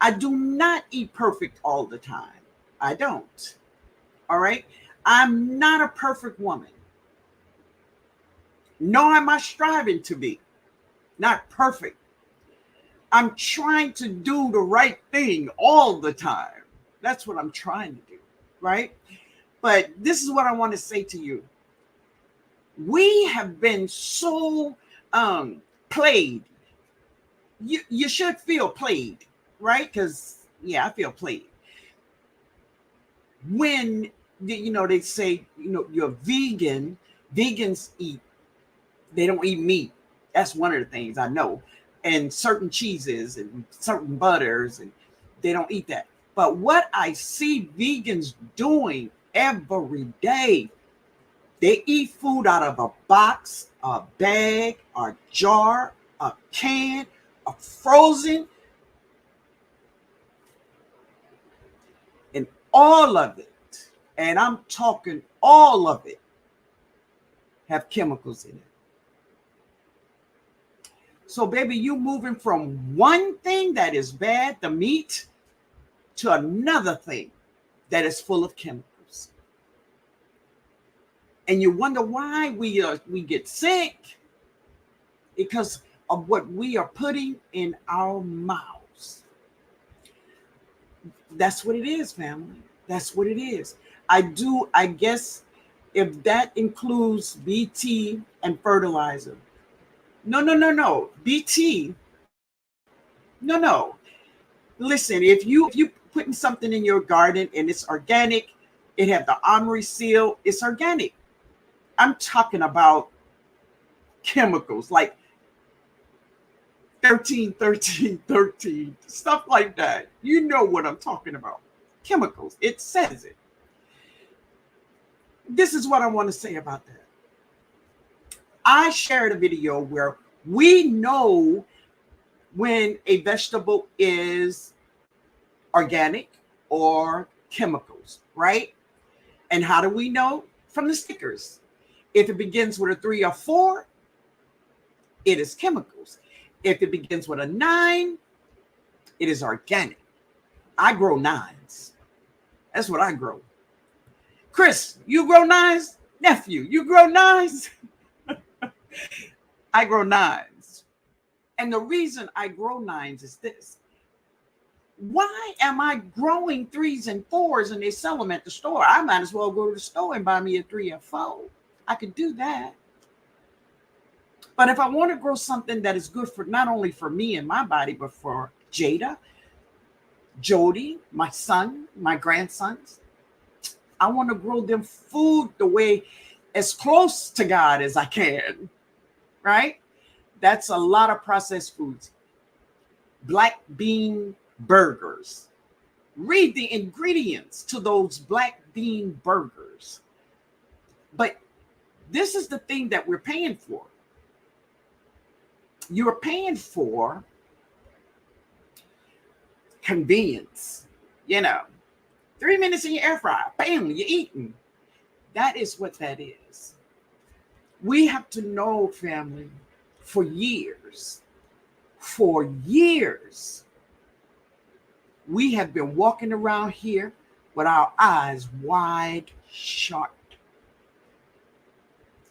I do not eat perfect all the time. I don't. All right. I'm not a perfect woman. Nor am I striving to be. Not perfect. I'm trying to do the right thing all the time. That's what I'm trying to do. Right. But this is what I want to say to you. We have been so played. You should feel played, right? Because, yeah, I feel played. When, they say, you're vegan, vegans eat, they don't eat meat. That's one of the things I know. And certain cheeses and certain butters, and they don't eat that. But what I see vegans doing every day, they eat food out of a box, a bag, a jar, a can, a frozen, and all of it, and I'm talking all of it, have chemicals in it. So, baby, you moving from one thing that is bad, the meat, to another thing that is full of chemicals. And you wonder why we get sick, because of what we are putting in our mouths. That's what it is, family. That's what it is. I guess if that includes BT and fertilizer. No. BT. No. Listen, if you putting something in your garden and it's organic, it have the Armory seal, it's organic. I'm talking about chemicals like 13, 13, 13, stuff like that. You know what I'm talking about. Chemicals. It says it. This is what I want to say about that. I shared a video where we know when a vegetable is organic or chemicals, right? And how do we know? From the stickers. If it begins with a 3 or 4, it is chemicals. If it begins with a 9, it is organic. I grow 9s. That's what I grow. Chris, you grow 9s? Nephew, you grow 9s? I grow 9s. And the reason I grow 9s is this. Why am I growing 3s and 4s and they sell them at the store? I might as well go to the store and buy me a 3 or 4. I could do that. But if I want to grow something that is good for not only for me and my body, but for Jada, Jody, my son, my grandsons, I want to grow them food the way as close to God as I can, right? That's a lot of processed foods. Black bean burgers. Read the ingredients to those black bean burgers. But this is the thing that we're paying for. You're paying for convenience. 3 minutes in your air fryer, bam, you're eating. That is what that is. We have to know, family, for years, we have been walking around here with our eyes wide shut.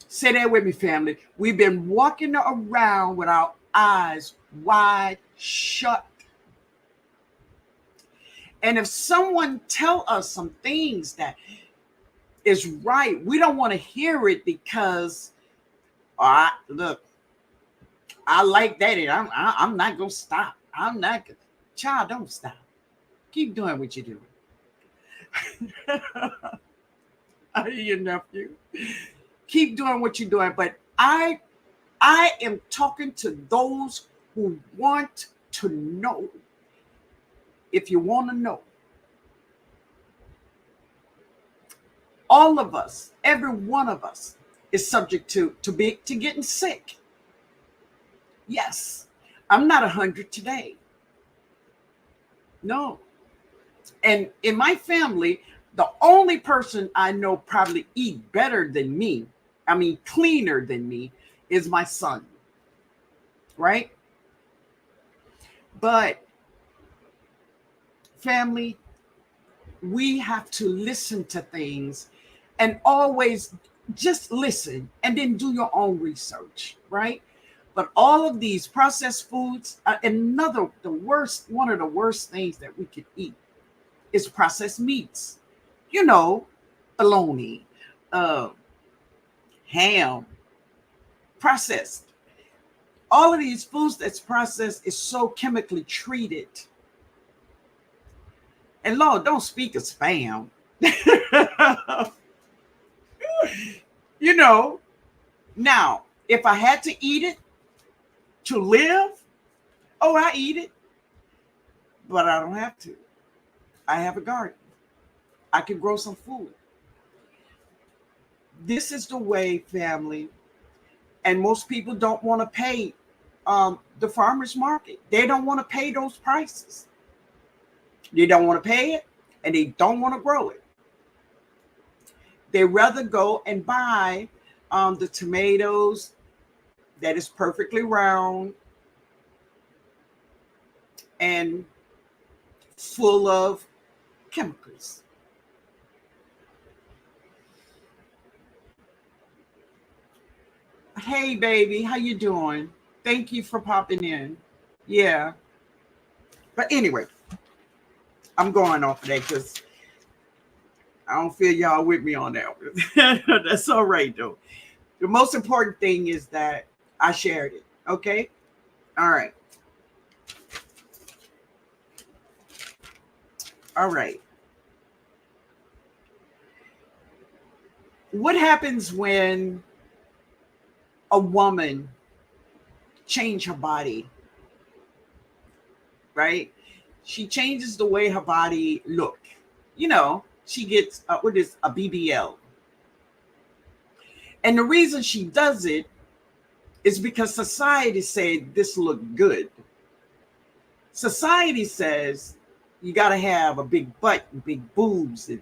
Say that with me, family. We've been walking around with our eyes wide shut. And if someone tell us some things that is right, we don't want to hear it because, look, I like that. And I'm not going to stop. I'm not. Child, don't stop. Keep doing what you're doing. I hear your nephew. Keep doing what you're doing. But I am talking to those who want to know. If you want to know, all of us, every one of us, is subject to getting sick. Yes, I'm not 100 today. No. And in my family, the only person I know probably eat better than me, cleaner than me, is my son. Right? But family, we have to listen to things and always just listen and then do your own research, right? But all of these processed foods, one of the worst things that we could eat is processed meats. Bologna, ham, processed. All of these foods that's processed is so chemically treated. And Lord, don't speak of spam. Now, if I had to eat it to live, I eat it. But I don't have to. I have a garden. I can grow some food. This is the way, family. And most people don't want to pay the farmer's market. They don't want to pay those prices. They don't want to pay it, and they don't want to grow it. They rather go and buy the tomatoes that is perfectly round and full of chemicals. Hey, baby, how you doing? Thank you for popping in. Yeah. But anyway, I'm going off of that because I don't feel y'all with me on that one. That's all right, though. The most important thing is that I shared it. Okay? All right. All right. What happens when a woman changes her body? Right? She changes the way her body look. She gets a BBL. And the reason she does it is because society said this look good. Society says you got to have a big butt and big boobs and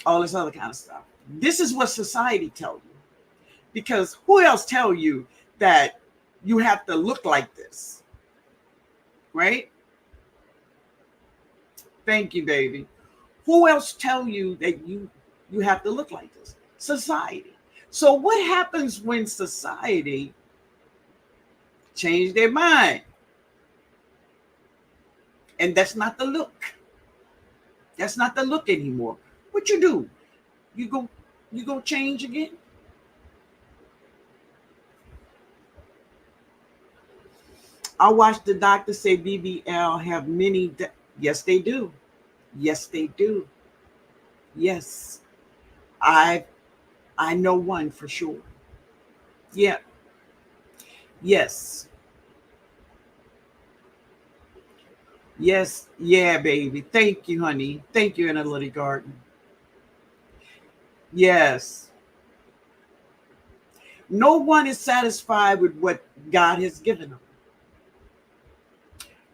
all this other kind of stuff. This is what society tells you. Because who else tell you that you have to look like this? Right? Thank you, baby. Who else tell you that you have to look like this? Society. So what happens when society change their mind? And that's not the look. That's not the look anymore. What you do? You go change again? I watched the doctor say BBL have many. Yes, they do. Yes, they do. Yes. I know one for sure. Yeah. Yes. Yes, yeah, baby. Thank you, honey. Thank you, Analytic Garden. Yes. No one is satisfied with what God has given them.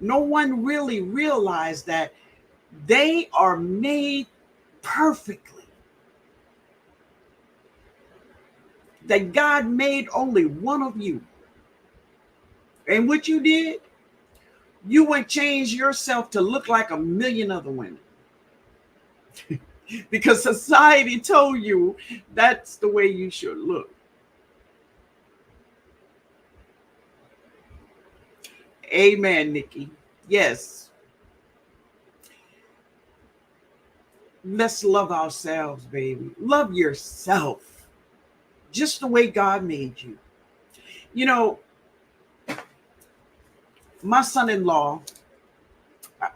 No one really realized that they are made perfectly. That God made only one of you. And what you did, you went change yourself to look like a million other women. Because society told you that's the way you should look. Amen, Nikki. Yes. Let's love ourselves, baby. Love yourself just the way God made you. You know, my son-in-law,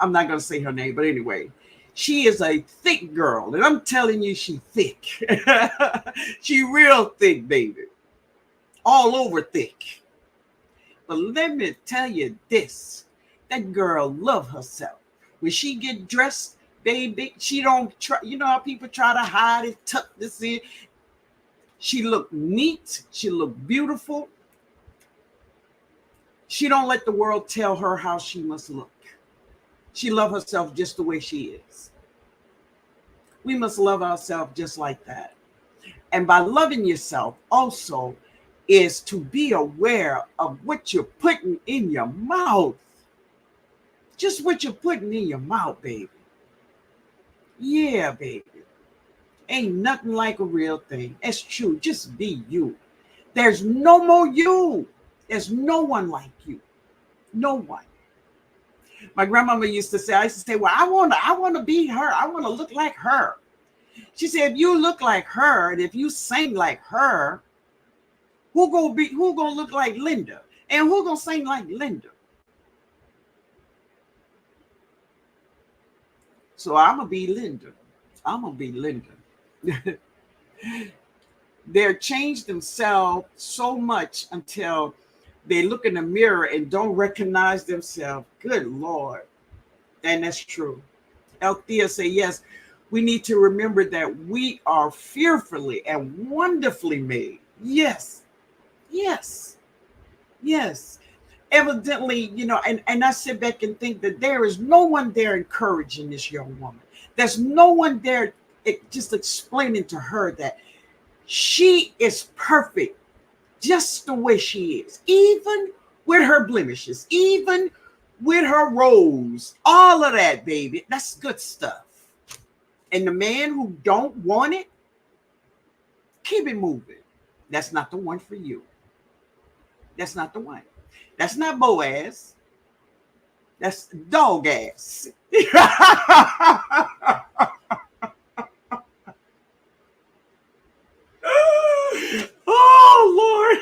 I'm not going to say her name, but anyway, she is a thick girl. And I'm telling you, she thick. She real thick, baby. All over thick. But let me tell you this. That girl love herself. When she get dressed, baby, she don't try. You know how people try to hide it, tuck this in. She look neat. She look beautiful. She don't let the world tell her how she must look. She love herself just the way she is. We must love ourselves just like that. And by loving yourself also is to be aware of what you're putting in your mouth. Just what you're putting in your mouth, baby. Yeah, baby. Ain't nothing like a real thing. It's true. Just be you. There's no more you. There's no one like you. No one. My grandmama used to say, I used to say, well, I want to be her. I want to look like her. She said, if you look like her and if you sing like her, who gonna look like Linda? And who gonna sing like Linda? So I'm gonna be Linda. I'm gonna be Linda. They're changed themselves so much until they look in the mirror and don't recognize themselves. Good Lord. And that's true. Althea say, yes, we need to remember that we are fearfully and wonderfully made. Yes. Yes. Yes. Evidently, and I sit back and think that there is no one there encouraging this young woman. There's no one there just explaining to her that she is perfect just the way she is, even with her blemishes, even with her roles, all of that, baby. That's good stuff. And the man who don't want it, keep it moving. That's not the one for you. That's not the one. That's not BOAZ. That's dog ass. Oh, Lord.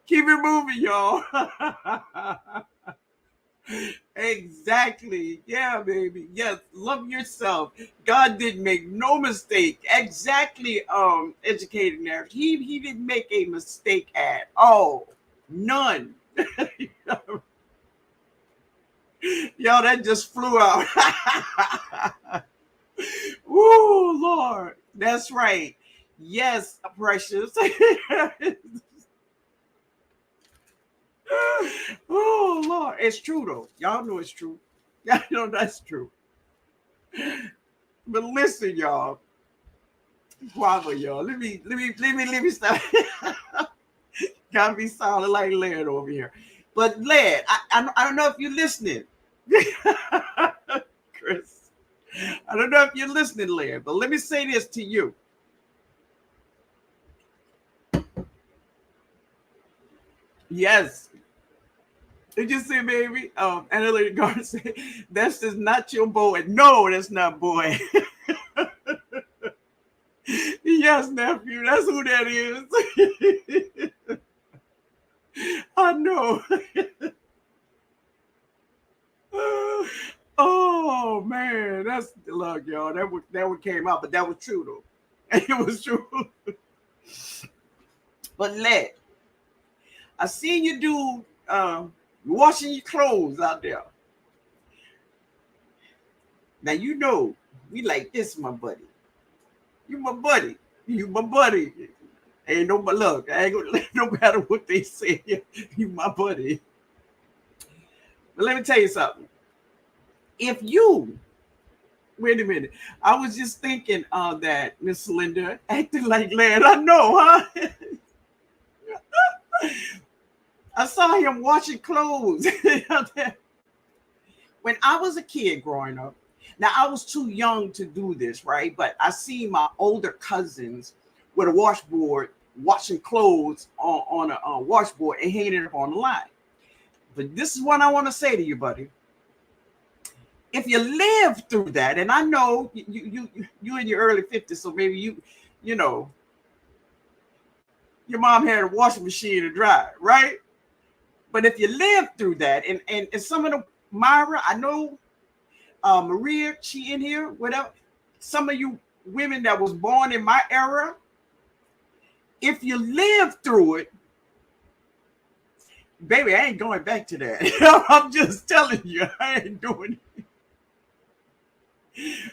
Keep it moving, y'all. Exactly. Yeah, baby. Yes. Love yourself. God didn't make no mistake. Exactly. Educated there. He didn't make a mistake at all. None. Y'all, that just flew out. Woo, Lord. That's right. Yes, precious. Oh, Lord. It's true, though. Y'all know it's true. Y'all know that's true. But listen, y'all. Guava, y'all. Let me stop. Got me sounding like Laird over here. But Laird, I don't know if you're listening. Chris. I don't know if you're listening, Laird, but let me say this to you. Yes. Did you see, baby? Analytic Guard said, that's just not your boy. No, that's not boy. Yes, nephew, that's who that is. I know. Oh man, that's look, y'all. That one came out, but that was true though. It was true. But I seen you do You're washing your clothes out there. Now you know we like this, my buddy. You my buddy. You my buddy. Ain't no look. I ain't gonna no matter what they say. You my buddy. But let me tell you something. If you wait a minute, I was just thinking that Miss Linda acting like lad. I know, huh? I saw him washing clothes when I was a kid growing up. Now I was too young to do this, right? But I see my older cousins with a washboard washing clothes on a washboard and hanging it up on the line. But this is what I want to say to you, buddy. If you live through that, and I know you in your early 50s, so maybe you know your mom had a washing machine to dry, right? But if you live through that, and some of the Myra, I know Maria, she in here, whatever. Some of you women that was born in my era, if you live through it, baby, I ain't going back to that. I'm just telling you, I ain't doing it.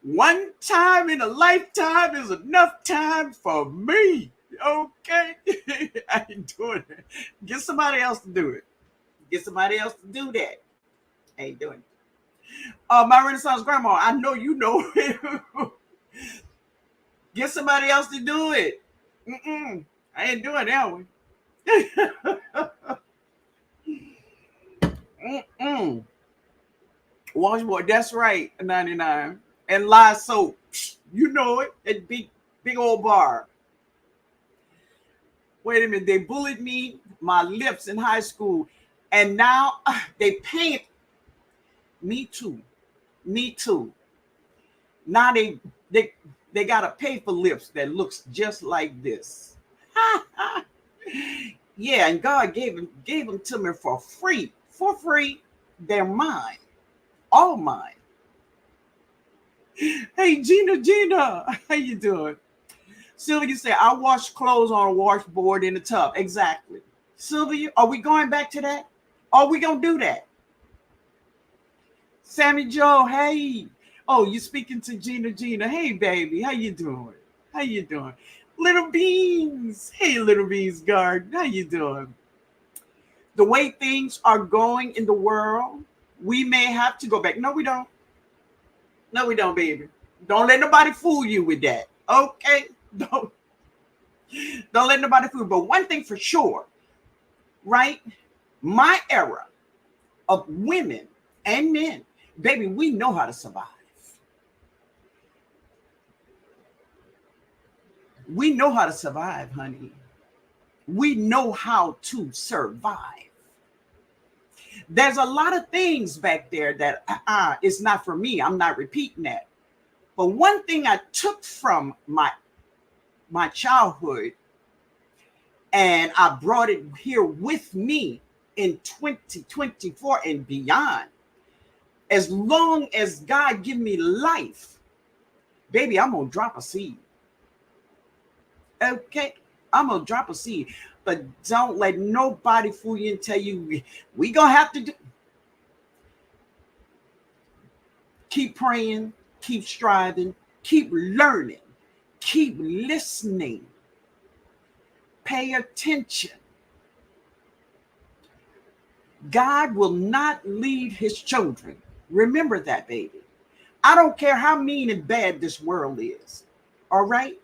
One time in a lifetime is enough time for me. Okay? I ain't doing it. Get somebody else to do it. Get somebody else to do that. I ain't doing it. My Renaissance grandma, I know you know it. Get somebody else to do it. I ain't doing that one. Washboard, that's right, 99. And Lye soap, you know it. That big old bar. Wait a minute, they bullied me, my lips in high school, and now they paint. Me too. Me too. Now they gotta pay for lips that looks just like this. Yeah, and God gave them to me for free. For free. They're mine. All mine. Hey, Gina, how you doing? Sylvia said, I wash clothes on a washboard in the tub. Exactly. Sylvia, are we going back to that? Are we going to do that? Sammy Joe, hey. Oh, you speaking to Gina. Hey, baby, how you doing? How you doing? Little Beans. Hey, Little Beans Garden, how you doing? The way things are going in the world, we may have to go back. No, we don't. No, we don't, baby. Don't let nobody fool you with that. Okay? Don't let nobody fool you. But one thing for sure, right? My era of women and men, baby, we know how to survive. We know how to survive, honey. We know how to survive. There's a lot of things back there that it's not for me. I'm not repeating that. But one thing I took from my childhood, and I brought it here with me in 2024 and beyond. As long as God give me life, baby, I'm going to drop a seed. Okay? I'm going to drop a seed. But don't let nobody fool you and tell you we going to have to do. Keep praying, keep striving, keep learning, keep listening. Pay attention. God will not leave his children. Remember that, baby. I don't care how mean and bad this world is. All right?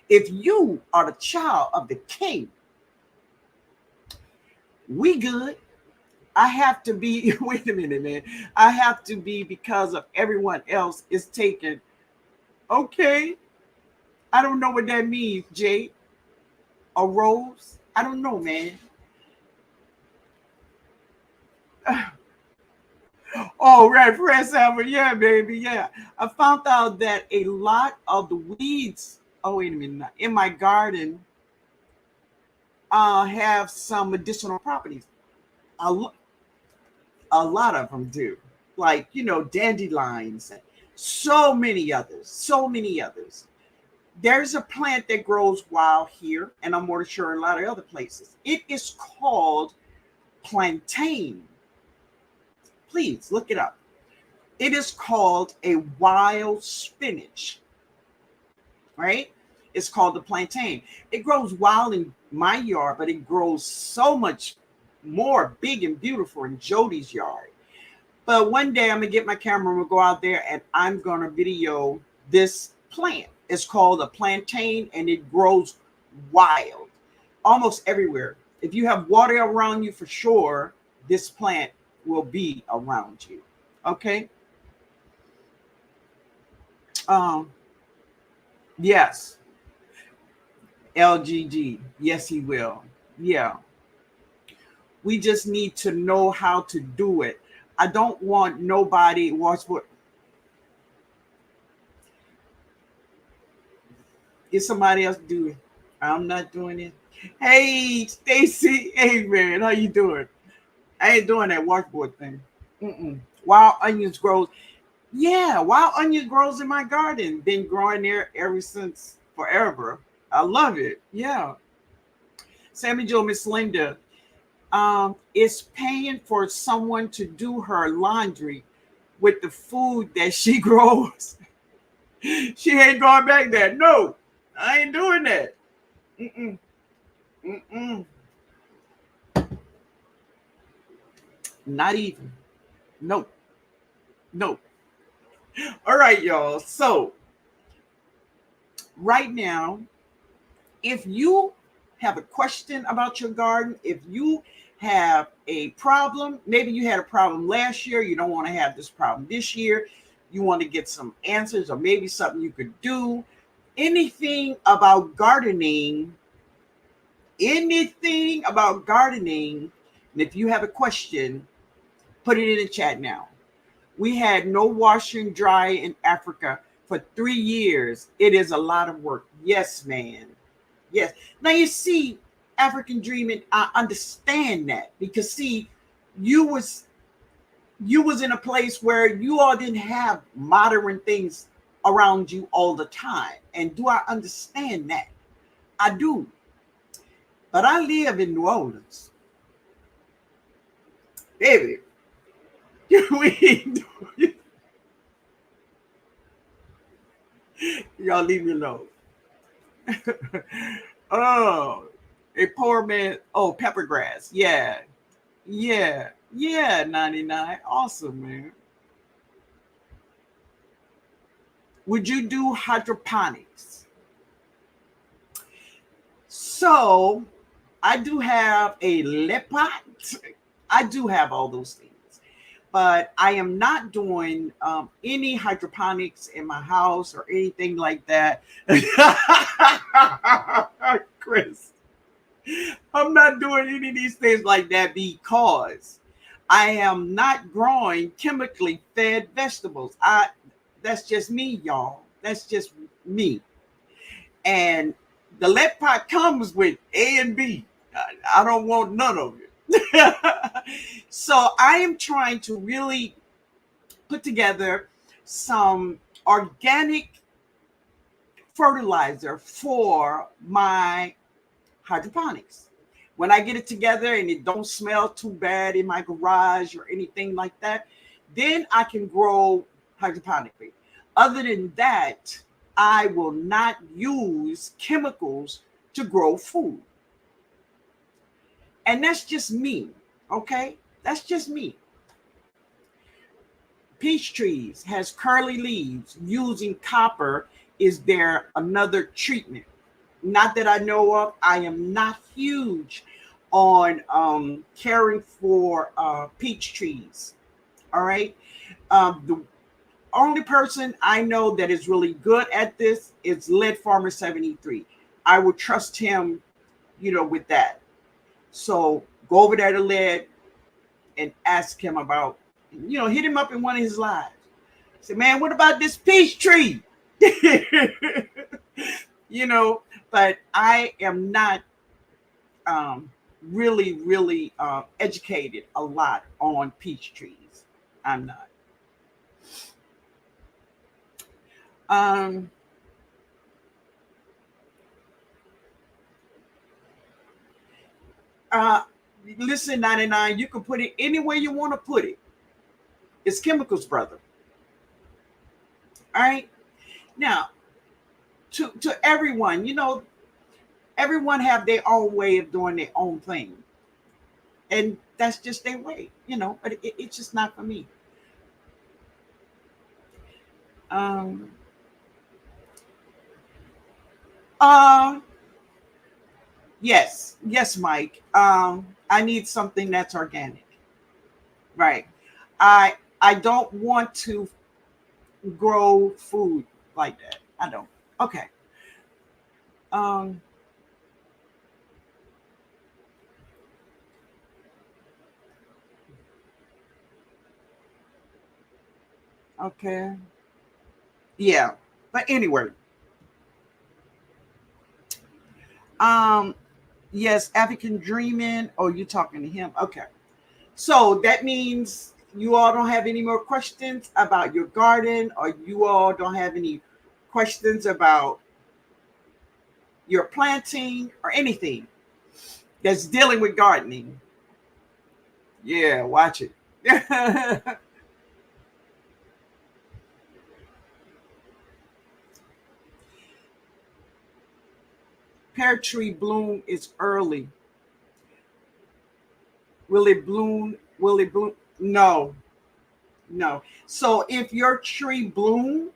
If you are the child of the king, we good. I have to be, wait a minute, man. I have to be because of everyone else is taken. Okay. I don't know what that means, Jay. A rose? I don't know, man. Oh, right, fresh apple. Yeah, baby. Yeah. I found out that a lot of the weeds, oh, wait a minute, in my garden have some medicinal properties. A, a lot of them do. Like, dandelions, and so many others. So many others. There's a plant that grows wild here, and I'm more sure in a lot of other places. It is called plantain. Please look it up. It is called a wild spinach, right? It's called the plantain. It grows wild in my yard, but it grows so much more big and beautiful in Jody's yard. But one day I'm gonna get my camera and we'll go out there and I'm gonna video this plant. It's called a plantain and it grows wild almost everywhere. If you have water around you, for sure, this plant will be around you. Okay. Um, yes, LGG. Yes, he will. Yeah. We just need to know how to do it. I don't want nobody watch what. Get somebody else do it. I'm not doing it. Hey, Stacy. Hey, man. How you doing? I ain't doing that washboard thing. Mm-mm. Wild onions grows. Yeah, wild onions grows in my garden. Been growing there ever since forever. I love it. Yeah. Sammy Joe, Miss Linda, is paying for someone to do her laundry with the food that she grows. She ain't going back there. No, I ain't doing that. Mm-mm. Mm-mm. Not even. Nope. Nope. All right, y'all. So right now, if you have a question about your garden, if you have a problem, maybe you had a problem last year, you don't want to have this problem this year, you want to get some answers or maybe something you could do, anything about gardening, and if you have a question, put it in the chat now. We had no washer and dryer in Africa for 3 years. It is a lot of work. Yes, man. Yes. Now you see, African dreaming, I understand that because see, you was in a place where you all didn't have modern things around you all the time. And do I understand that? I do. But I live in New Orleans. Baby, y'all leave me alone. Oh, a poor man. Oh, pepper grass. Yeah. Yeah. Yeah. 99. Awesome, man. Would you do hydroponics? So I do have a leopard. I do have all those things. But I am not doing any hydroponics in my house or anything like that. Chris, I'm not doing any of these things like that because I am not growing chemically fed vegetables. That's just me, y'all. That's just me. And the lead pot comes with A and B. I don't want none of it. So I am trying to really put together some organic fertilizer for my hydroponics. When I get it together and it don't smell too bad in my garage or anything like that, then I can grow hydroponically. Other than that, I will not use chemicals to grow food. And that's just me, okay? That's just me. Peach trees has curly leaves. Using copper is there another treatment? Not that I know of. I am not huge on caring for peach trees. All right. The only person I know that is really good at this is Lead Farmer 73. I would trust him, with that. So go over there to Lead and ask him about, hit him up in one of his lives. Say, man, what about this peach tree? But I am not really educated a lot on peach trees. I'm not. Uh, Listen, 99, you can put it anywhere you want to put it. It's chemicals, brother. All right. Now, to everyone, everyone have their own way of doing their own thing. And that's just their way, but it's just not for me. Um, uh, yes, Mike. I need something that's organic. Right. I don't want to grow food like that. I don't. Okay. Um, okay. Yeah. But anyway, um, yes, African dreaming. Oh, you talking to him? Okay. So that means you all don't have any more questions about your garden, or you all don't have any questions about your planting or anything that's dealing with gardening. Yeah, watch it. Pear tree bloom is early. Will it bloom? Will it bloom? No, no. So if your tree bloom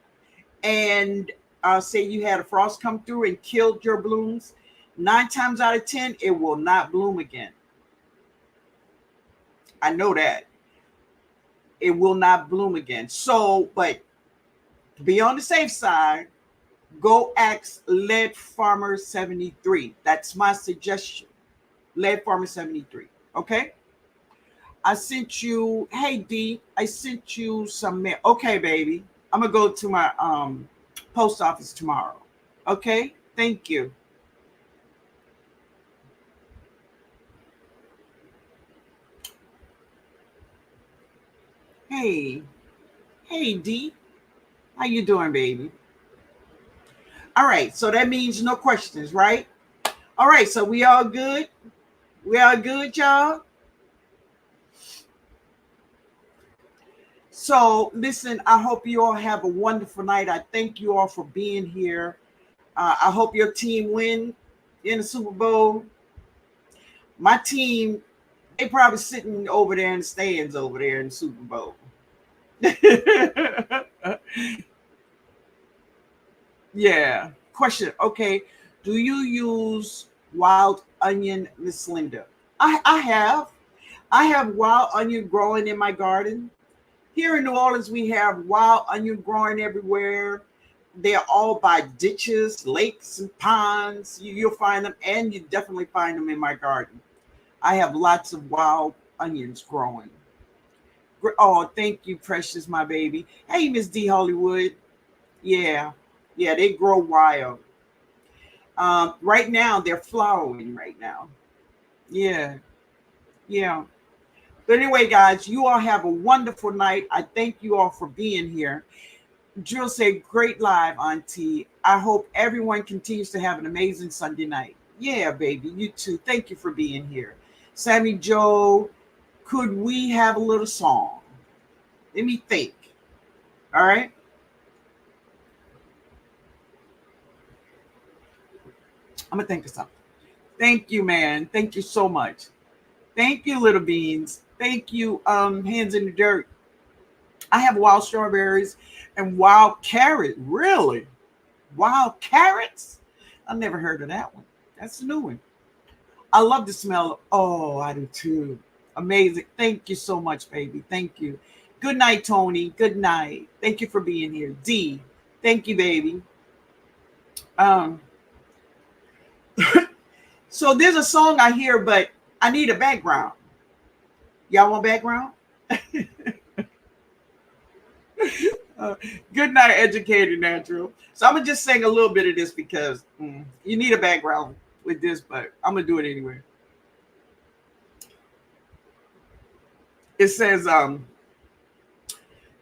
and say you had a frost come through and killed your blooms, 9 times out of 10, it will not bloom again. I know that. It will not bloom again. So, but to be on the safe side, go ask Lead Farmer 73. That's my suggestion. Lead Farmer 73. Okay? I sent you, hey D, I sent you some mail. Okay, baby. I'm gonna go to my post office tomorrow. Okay? Thank you. Hey, hey D. How you doing, baby? All right, so that means no questions, right? All right, so we all good? We all good, y'all? So listen, I hope you all have a wonderful night. I thank you all for being here. I hope your team win in the Super Bowl. My team, they probably sitting over there in the stands over there in the Super Bowl. Yeah. Question. Okay. Do you use wild onion, Miss Linda? I have. I have wild onion growing in my garden. Here in New Orleans, we have wild onion growing everywhere. They're all by ditches, lakes, and ponds. You'll find them, and you definitely find them in my garden. I have lots of wild onions growing. Oh, thank you, precious, my baby. Hey, Miss D Hollywood. Yeah, yeah, they grow wild. Right now, they're flowering right now. Yeah, yeah. But anyway, guys, you all have a wonderful night. I thank you all for being here. Jill said, great live, Auntie. I hope everyone continues to have an amazing Sunday night. Yeah, baby, you too. Thank you for being here. Sammy Joe, could we have a little song? Let me think. All right. I'm going to think of something. Thank you, man. Thank you so much. Thank you, Little Beans. Thank you, Hands in the Dirt. I have wild strawberries and wild carrot. Really? Wild carrots? I never heard of that one. That's a new one. I love the smell. Oh, I do too. Amazing. Thank you so much, baby. Thank you. Good night, Tony. Good night. Thank you for being here. D. Thank you, baby. Um, so there's a song I hear, but I need a background. Y'all want background? Uh, Good night, educated natural. So I'm gonna just sing a little bit of this because you need a background with this, but I'm gonna do it anyway. It says,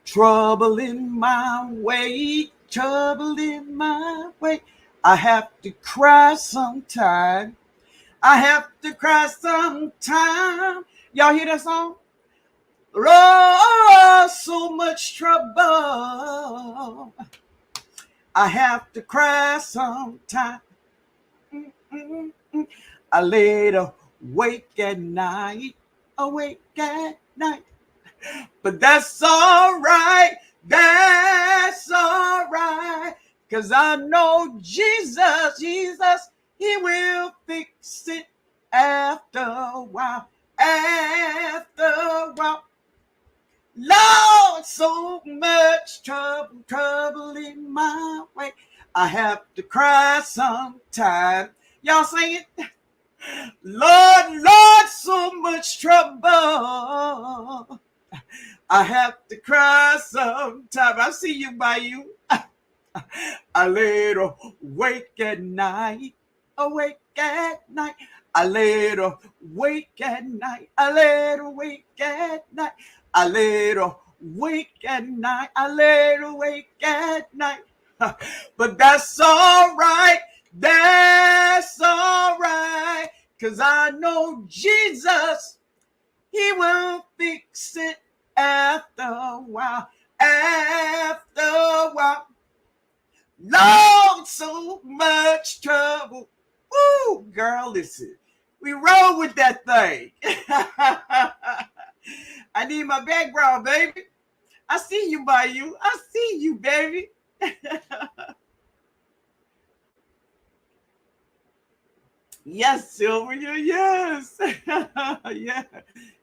trouble in my way, trouble in my way. I have to cry sometime. I have to cry sometime. Y'all hear that song? Oh, so much trouble. I have to cry sometime. I laid awake at night, awake at night. But that's all right, that's all right. Cause I know Jesus, he will fix it after a while, after a while. Lord, so much trouble in my way. I have to cry sometime. Y'all sing it? Lord, so much trouble. I have to cry sometime. I see you by you. I lay awake at night, awake at night. I lay awake at night. I lay awake at night. I lay awake at night. I lay awake at night. But that's all right. That's all right. Cause I know Jesus, he will fix it after a while. After a while. Lord, so much trouble. Woo, girl, listen. We roll with that thing. I need my background, baby. I see you by you. I see you, baby. Yes, Sylvia, yes. Yeah,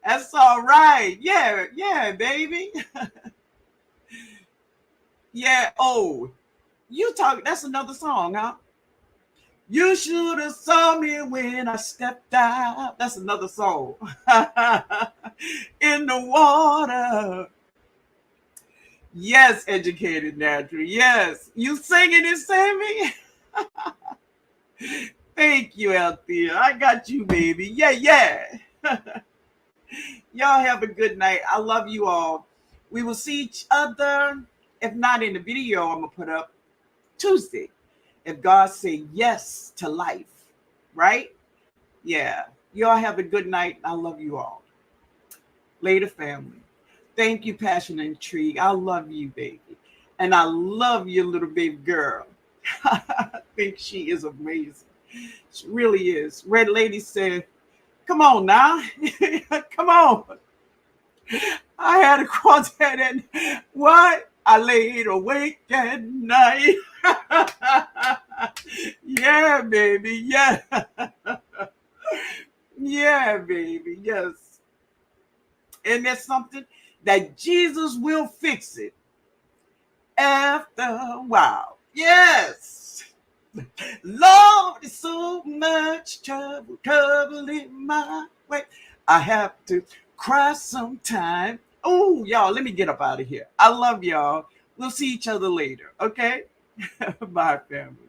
that's all right. Yeah, baby. Yeah, oh, you talk, that's another song, huh? You should have saw me when I stepped out. That's another song. In the water. Yes, educated natural. Yes. You singing it, Sammy? Thank you, Althea. I got you, baby. Yeah. Y'all have a good night. I love you all. We will see each other. If not in the video, I'm going to put up Tuesday. If God say yes to life, right? Yeah. Y'all have a good night. I love you all. Later, family. Thank you, Passion and Intrigue. I love you, baby. And I love your little baby girl. I think she is amazing. She really is. Red Lady said, come on now. Come on. I had a quartet and what? I laid awake at night. Yeah, baby. Yeah. Yeah, baby. Yes. And that's something that Jesus will fix it after a while. Yes. Lord, there's so much trouble in my way. I have to cry sometime. Oh, y'all, let me get up out of here. I love y'all. We'll see each other later, okay? Bye, family.